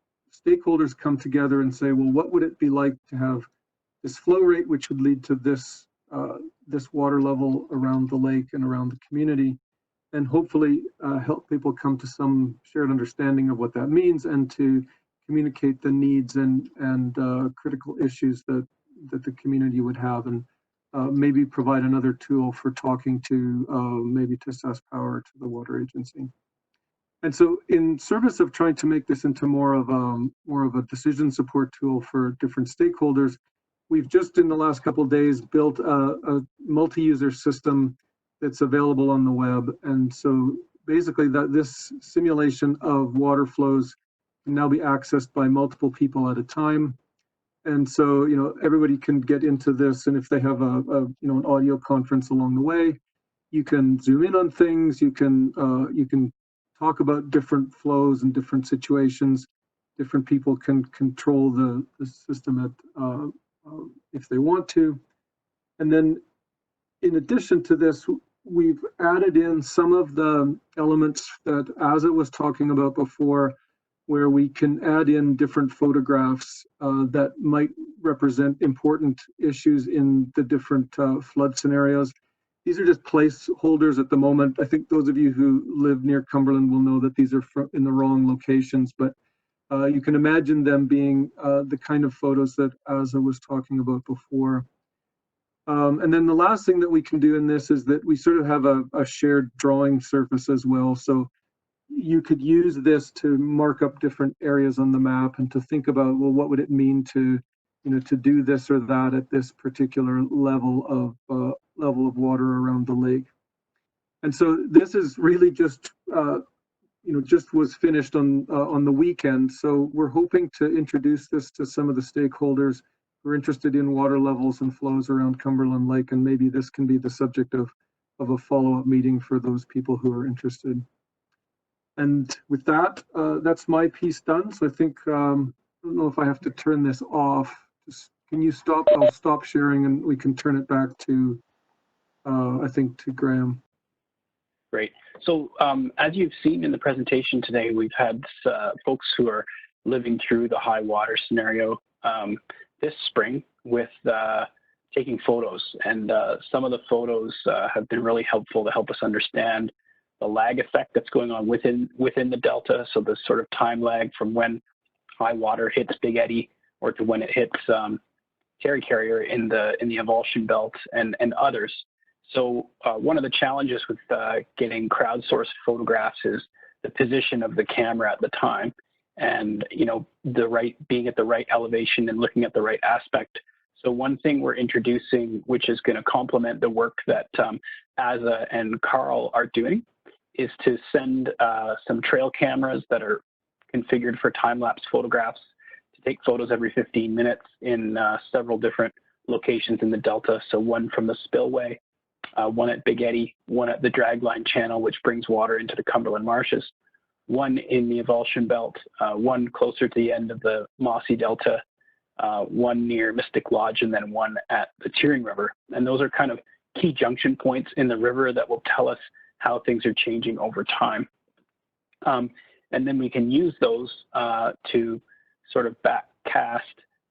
stakeholders come together and say, well, what would it be like to have this flow rate, which would lead to this this water level around the lake and around the community, and hopefully help people come to some shared understanding of what that means, and to communicate the needs and critical issues that the community would have, and maybe provide another tool for talking to maybe to SaskPower, to the water agency. And so in service of trying to make this into more of a decision support tool for different stakeholders, we've just in the last couple of days built a multi-user system that's available on the web. And so basically this simulation of water flows can now be accessed by multiple people at a time. And so, everybody can get into this, and if they have an audio conference along the way, you can zoom in on things, you can talk about different flows and different situations. Different people can control the system if they want to. And then in addition to this, we've added in some of the elements that Asa was talking about before, where we can add in different photographs that might represent important issues in the different flood scenarios. These are just placeholders at the moment. I think those of you who live near Cumberland will know that these are in the wrong locations, but you can imagine them being the kind of photos that Asa was talking about before. And then the last thing that we can do in this is that we sort of have a shared drawing surface as well. So you could use this to mark up different areas on the map and to think about, well, what would it mean to, to do this or that at this particular level of water around the lake. And so this is really just, just was finished on the weekend. So we're hoping to introduce this to some of the stakeholders who are interested in water levels and flows around Cumberland Lake, and maybe this can be the subject of a follow-up meeting for those people who are interested. And with that, that's my piece done. So I think, I don't know if I have to turn this off. Just, can you stop? I'll stop sharing and we can turn it back to, I think, to Graham. Great. So as you've seen in the presentation today, we've had folks who are living through the high water scenario this spring with taking photos. And some of the photos have been really helpful to help us understand the lag effect that's going on within the delta. So the sort of time lag from when high water hits Big Eddy or to when it hits Terry Carrier in the Avulsion belt and others. So one of the challenges with getting crowdsourced photographs is the position of the camera at the time, and being at the right elevation and looking at the right aspect. So one thing we're introducing, which is going to complement the work that Asa and Carl are doing, is to send some trail cameras that are configured for time-lapse photographs to take photos every 15 minutes in several different locations in the Delta. So one from the spillway, one at Big Eddy, one at the Dragline Channel, which brings water into the Cumberland Marshes, one in the Avulsion Belt, one closer to the end of the Mossy Delta, one near Mystic Lodge, and then one at the Tearing River. And those are kind of key junction points in the river that will tell us how things are changing over time. And then we can use those to sort of backcast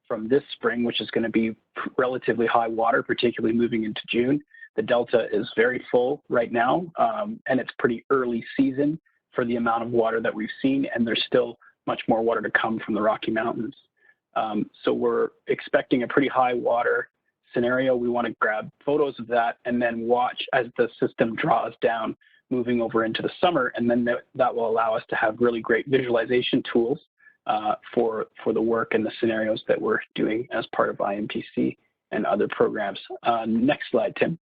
from this spring, which is going to be relatively high water, particularly moving into June. The Delta is very full right now, and it's pretty early season for the amount of water that we've seen, and there's still much more water to come from the Rocky Mountains. So we're expecting a pretty high water scenario. We want to grab photos of that and then watch as the system draws down, moving over into the summer, and then that will allow us to have really great visualization tools for the work and the scenarios that we're doing as part of IMPC and other programs. Next slide, Tim.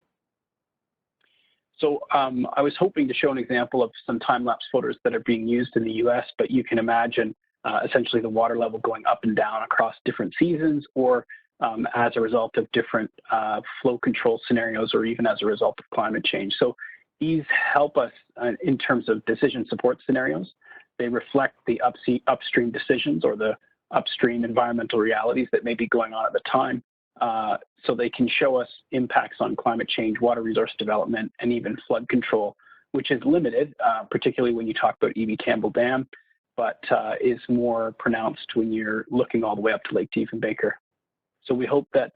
So I was hoping to show an example of some time-lapse photos that are being used in the US, but you can imagine essentially the water level going up and down across different seasons, or as a result of different flow control scenarios, or even as a result of climate change. So these help us in terms of decision support scenarios. They reflect the upstream decisions or the upstream environmental realities that may be going on at the time. So they can show us impacts on climate change, water resource development, and even flood control, which is limited, particularly when you talk about E.B. Campbell Dam, but is more pronounced when you're looking all the way up to Lake Diefenbaker. So we hope that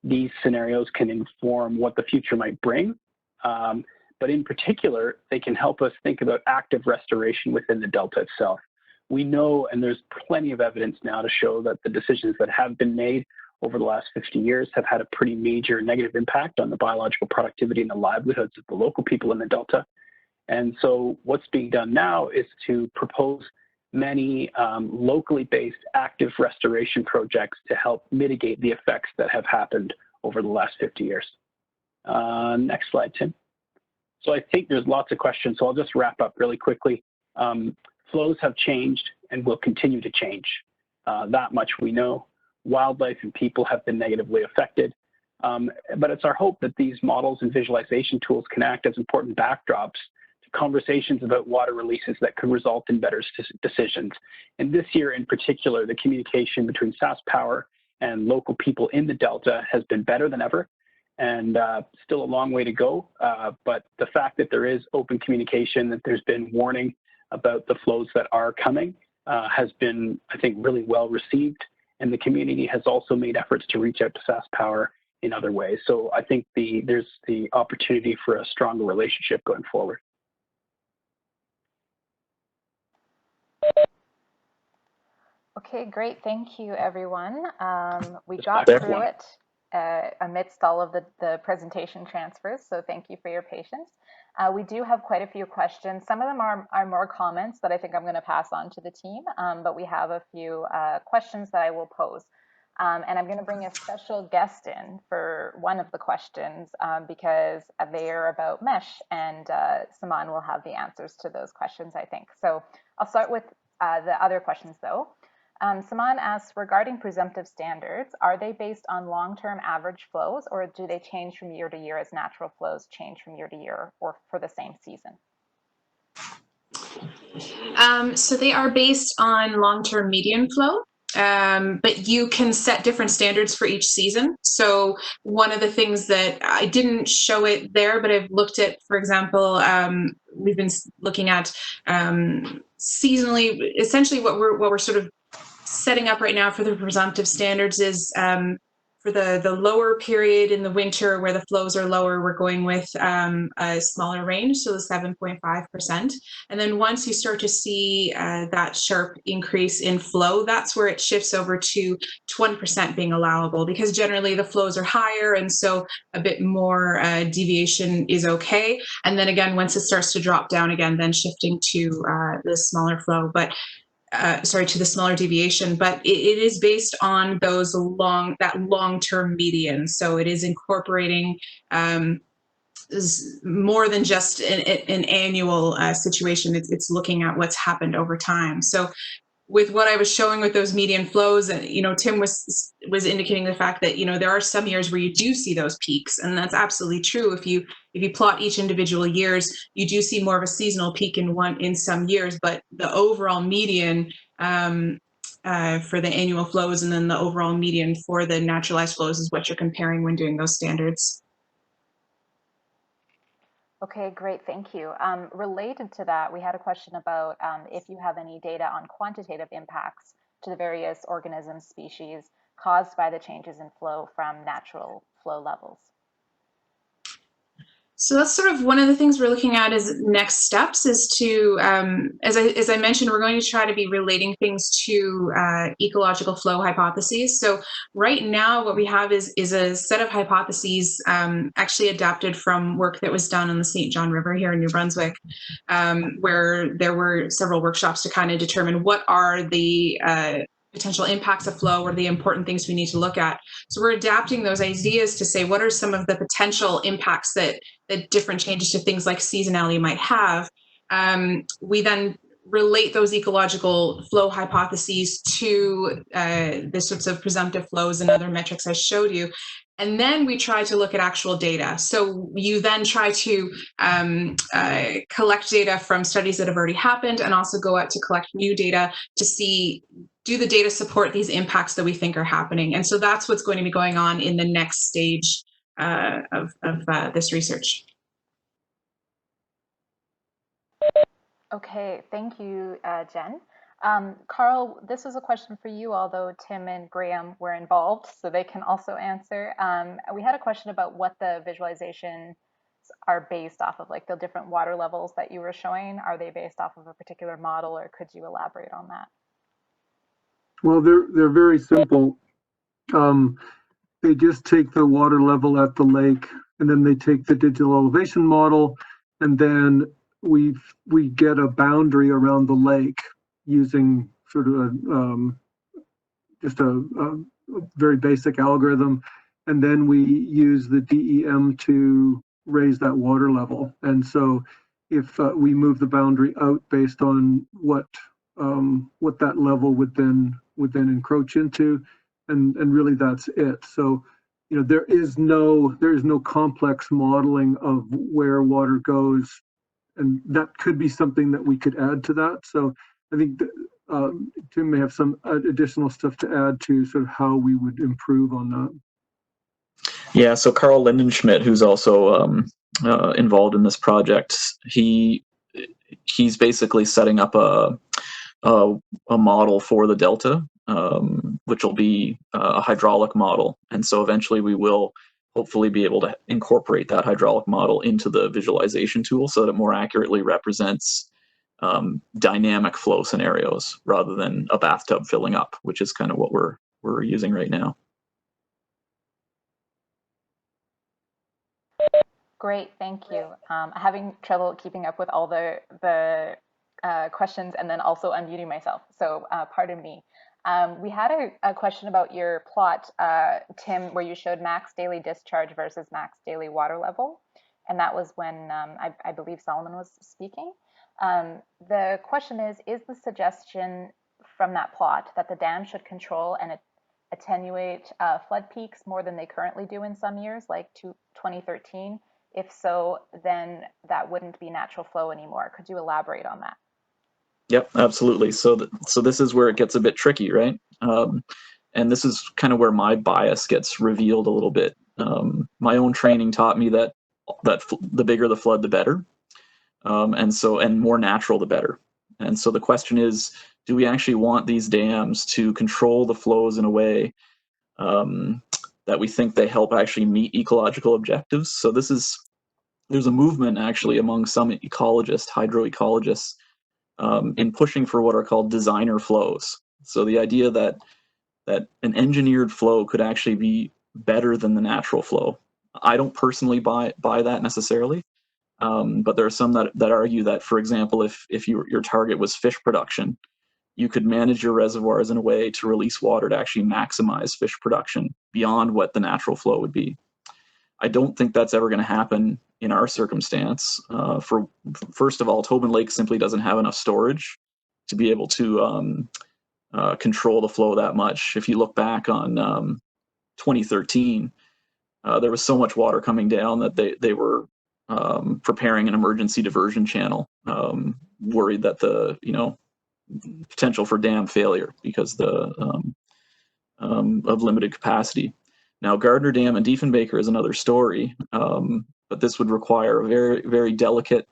these scenarios can inform what the future might bring. But in particular, they can help us think about active restoration within the Delta itself. We know, and there's plenty of evidence now to show that the decisions that have been made over the last 50 years have had a pretty major negative impact on the biological productivity and the livelihoods of the local people in the Delta. And so what's being done now is to propose many locally based active restoration projects to help mitigate the effects that have happened over the last 50 years. Next slide, Tim. So I think there's lots of questions, so I'll just wrap up really quickly. Flows have changed and will continue to change. That much we know. Wildlife and people have been negatively affected. But it's our hope that these models and visualization tools can act as important backdrops to conversations about water releases that could result in better decisions. And this year in particular, the communication between SaskPower and local people in the Delta has been better than ever. And still a long way to go, but the fact that there is open communication, that there's been warning about the flows that are coming has been, I think, really well received. And the community has also made efforts to reach out to SaskPower in other ways. So I think there's the opportunity for a stronger relationship going forward. Okay, great. Thank you, everyone. We got through it amidst all of the presentation transfers, so thank you for your patience. We do have quite a few questions. Some of them are more comments that I think I'm going to pass on to the team, but we have a few questions that I will pose. And I'm going to bring a special guest in for one of the questions because they are about mesh, and Saman will have the answers to those questions, I think. So I'll start with the other questions, though. Saman asks, regarding presumptive standards, are they based on long-term average flows, or do they change from year to year as natural flows change from year to year or for the same season? So they are based on long-term median flow, but you can set different standards for each season. So one of the things that I didn't show it there, but I've looked at, for example, we've been looking at seasonally, essentially what we're sort of setting up right now for the presumptive standards is for the lower period in the winter where the flows are lower, we're going with a smaller range, so the 7.5%. And then once you start to see that sharp increase in flow, that's where it shifts over to 20% being allowable, because generally the flows are higher, and so a bit more deviation is okay. And then again, once it starts to drop down again, then shifting to the smaller flow. But to the smaller deviation, but it is based on those long-term median. So it is incorporating more than just an annual situation. It's looking at what's happened over time. So with what I was showing with those median flows, and Tim was indicating the fact that there are some years where you do see those peaks, and that's absolutely true. If you plot each individual years, you do see more of a seasonal peak in some years, but the overall median for the annual flows and then the overall median for the naturalized flows is what you're comparing when doing those standards. Okay, great, thank you. Related to that, we had a question about if you have any data on quantitative impacts to the various organism species caused by the changes in flow from natural flow levels. So that's sort of one of the things we're looking at as next steps is to, as I mentioned, we're going to try to be relating things to ecological flow hypotheses. So right now what we have is a set of hypotheses actually adapted from work that was done on the St. John River here in New Brunswick, where there were several workshops to kind of determine what are the potential impacts of flow or the important things we need to look at. So we're adapting those ideas to say what are some of the potential impacts that different changes to things like seasonality might have. We then relate those ecological flow hypotheses to the sorts of presumptive flows and other metrics I showed you. And then we try to look at actual data. So you then try to collect data from studies that have already happened and also go out to collect new data to see, do the data support these impacts that we think are happening? And so that's what's going to be going on in the next stage of this research. Okay, thank you, Jen. Carl, this was a question for you, although Tim and Graham were involved, so they can also answer. We had a question about what the visualizations are based off of, like the different water levels that you were showing. Are they based off of a particular model, or could you elaborate on that? Well, they're very simple. They just take the water level at the lake, and then they take the digital elevation model, and then we get a boundary around the lake using sort of just a very basic algorithm, and then we use the DEM to raise that water level. And so if we move the boundary out based on what that level would then encroach into, and really that's it. So there is no complex modeling of where water goes, and that could be something that we could add to that. So I think that, Tim may have some additional stuff to add to sort of how we would improve on that. Yeah, so Carl Lindenschmidt, who's also involved in this project, he's basically setting up a model for the delta, which will be a hydraulic model. And so eventually we will hopefully be able to incorporate that hydraulic model into the visualization tool so that it more accurately represents dynamic flow scenarios rather than a bathtub filling up, which is kind of what we're using right now. Great, thank you. Having trouble keeping up with all the questions and then also unmuting myself, so pardon me. We had a question about your plot, Tim, where you showed max daily discharge versus max daily water level. And that was when I believe Solomon was speaking. The question is the suggestion from that plot that the dam should control and attenuate flood peaks more than they currently do in some years, like 2013? If so, then that wouldn't be natural flow anymore. Could you elaborate on that? Yep, absolutely. So this is where it gets a bit tricky, right? And this is kind of where my bias gets revealed a little bit. My own training taught me that the bigger the flood, the better, and more natural, the better. And so the question is, do we actually want these dams to control the flows in a way that we think they help actually meet ecological objectives? So there's a movement actually among some ecologists, hydroecologists, in pushing for what are called designer flows. So the idea that an engineered flow could actually be better than the natural flow. I don't personally buy that necessarily, but there are some that argue that, for example, if your target was fish production, you could manage your reservoirs in a way to release water to actually maximize fish production beyond what the natural flow would be. I don't think that's ever going to happen in our circumstance. First of all, Tobin Lake simply doesn't have enough storage to be able to control the flow that much. If you look back on 2013, there was so much water coming down that they were preparing an emergency diversion channel, worried that the potential for dam failure because of limited capacity. Now, Gardner Dam and Diefenbaker is another story, but this would require a very, very delicate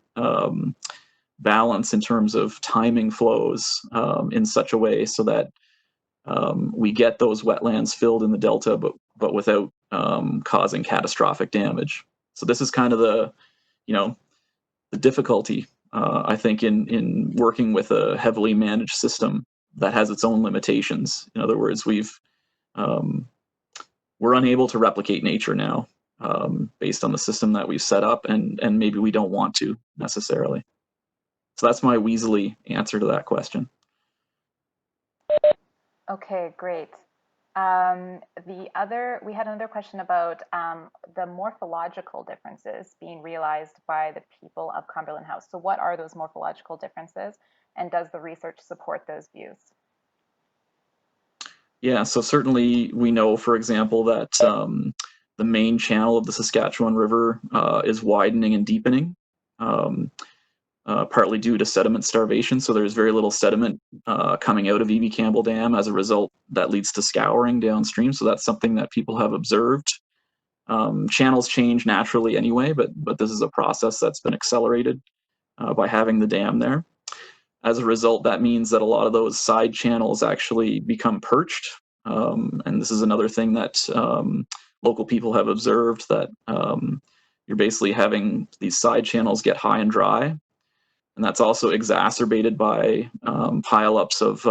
balance in terms of timing flows in such a way so that we get those wetlands filled in the delta, but without causing catastrophic damage. So this is kind of the difficulty, I think, in working with a heavily managed system that has its own limitations. In other words, we're unable to replicate nature now based on the system that we've set up, and maybe we don't want to necessarily. So that's my weaselly answer to that question. Okay, great. We had another question about the morphological differences being realized by the people of Cumberland House. So what are those morphological differences, and does the research support those views? Yeah, so certainly we know, for example, that the main channel of the Saskatchewan River is widening and deepening, partly due to sediment starvation. So there's very little sediment coming out of E.B. Campbell Dam. As a result, that leads to scouring downstream. So that's something that people have observed. Channels change naturally anyway, but this is a process that's been accelerated by having the dam there. As a result, that means that a lot of those side channels actually become perched. And this is another thing that local people have observed, that you're basically having these side channels get high and dry. And that's also exacerbated by pileups of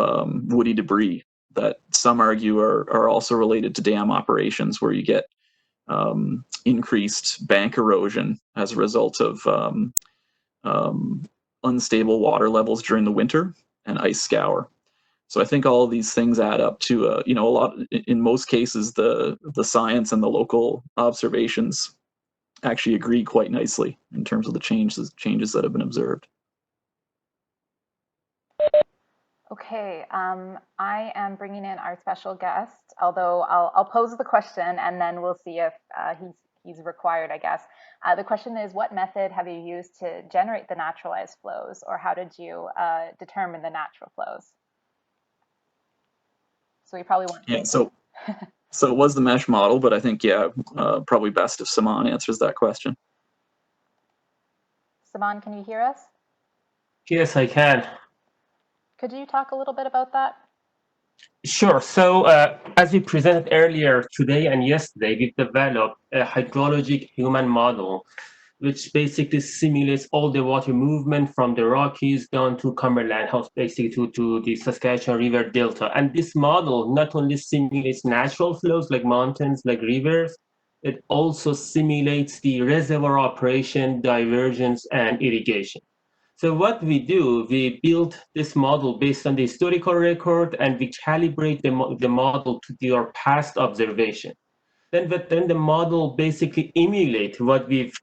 woody debris that some argue are also related to dam operations, where you get increased bank erosion as a result of unstable water levels during the winter and ice scour. So I think all of these things add up to a lot. In most cases, the science and the local observations actually agree quite nicely in terms of the changes that have been observed. Okay, I am bringing in our special guest, although I'll pose the question and then we'll see if he's required, I guess. The question is, what method have you used to generate the naturalized flows, or how did you determine the natural flows? So we probably want to. Yeah, so it was the mesh model, but I think, probably best if Saman answers that question. Saman, can you hear us? Yes, I can. Could you talk a little bit about that? Sure. So as we presented earlier today and yesterday, we developed a hydrologic human model, which basically simulates all the water movement from the Rockies down to Cumberland House, basically to the Saskatchewan River Delta. And this model not only simulates natural flows like mountains, like rivers, it also simulates the reservoir operation, diversions, and irrigation. So what we do, we build this model based on the historical record, and we calibrate the model to your past observation. Then the model basically emulates what we've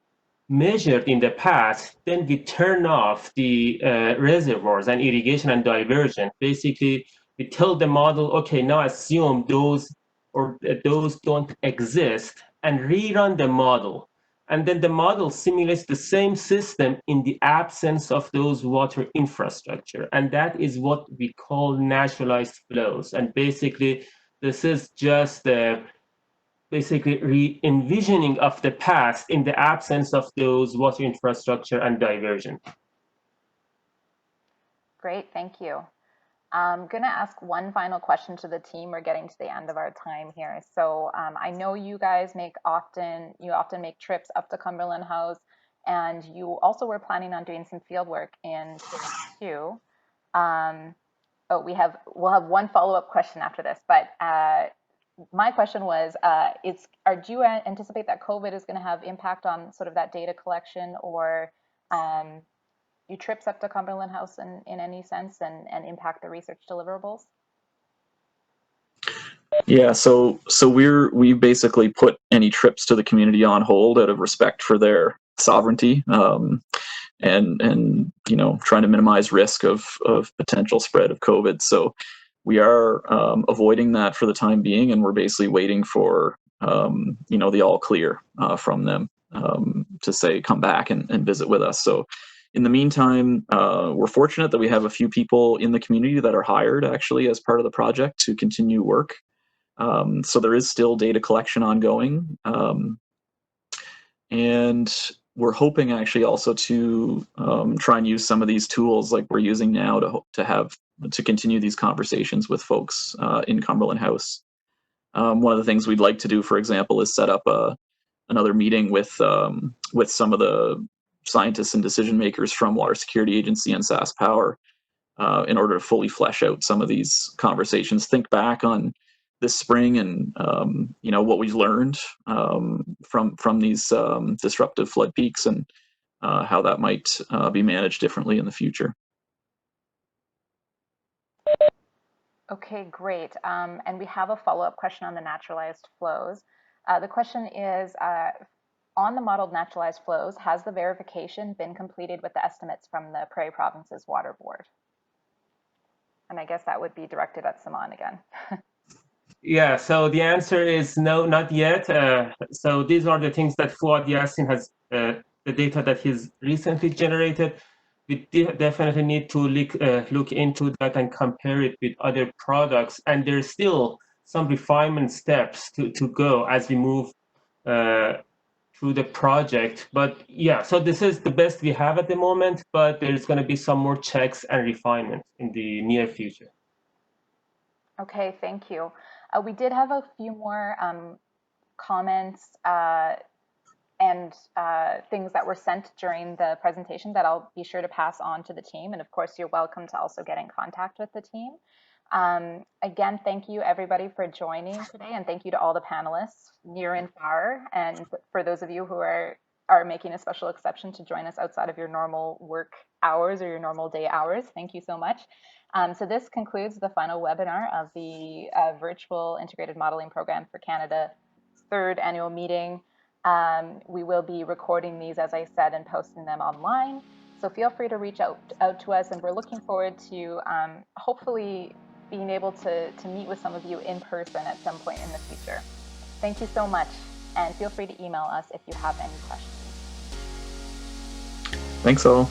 measured in the past. Then we turn off the reservoirs and irrigation and diversion. Basically, we tell the model, okay, now assume those don't exist, and rerun the model. And then the model simulates the same system in the absence of those water infrastructure. And that is what we call naturalized flows. And basically, this is just basically re-envisioning of the past in the absence of those water infrastructure and diversion. Great, thank you. I'm going to ask one final question to the team. We're getting to the end of our time here. So I know you guys often make trips up to Cumberland House, and you also were planning on doing some field work in phase 2. We'll have one follow-up question after this, but my question was, do you anticipate that COVID is going to have impact on sort of that data collection, or your trips up to Cumberland House in any sense, and impact the research deliverables? Yeah, so we basically put any trips to the community on hold out of respect for their sovereignty, and trying to minimize risk of potential spread of COVID. So we are avoiding that for the time being, and we're basically waiting for the all clear from them to say come back and visit with us. So in the meantime, we're fortunate that we have a few people in the community that are hired actually as part of the project to continue work. So there is still data collection ongoing. And we're hoping actually also to try and use some of these tools like we're using now to continue these conversations with folks in Cumberland House. One of the things we'd like to do, for example, is set up another meeting with some of the scientists and decision makers from Water Security Agency and SaskPower in order to fully flesh out some of these conversations. Think back on this spring and what we've learned from these disruptive flood peaks and how that might be managed differently in the future. Okay, great. And we have a follow-up question on the naturalized flows. The question is, on the modeled naturalized flows, has the verification been completed with the estimates from the Prairie Province's Water Board? And I guess that would be directed at Simon again. Yeah, so the answer is no, not yet. So these are the things that Fuad Yassin has, the data that he's recently generated. We definitely need to look into that and compare it with other products. And there's still some refinement steps to go as we move through the project. But yeah, so this is the best we have at the moment, but there's going to be some more checks and refinements in the near future. Okay, thank you. We did have a few more comments and things that were sent during the presentation that I'll be sure to pass on to the team. And of course, you're welcome to also get in contact with the team. Again, thank you everybody for joining today, and thank you to all the panelists near and far. And for those of you who are making a special exception to join us outside of your normal work hours or your normal day hours, thank you so much. So this concludes the final webinar of the Virtual Integrated Modeling Program for Canada 3rd annual meeting. We will be recording these, as I said, and posting them online. So feel free to reach out to us, and we're looking forward to hopefully being able to meet with some of you in person at some point in the future. Thank you so much, and feel free to email us if you have any questions. Thanks all.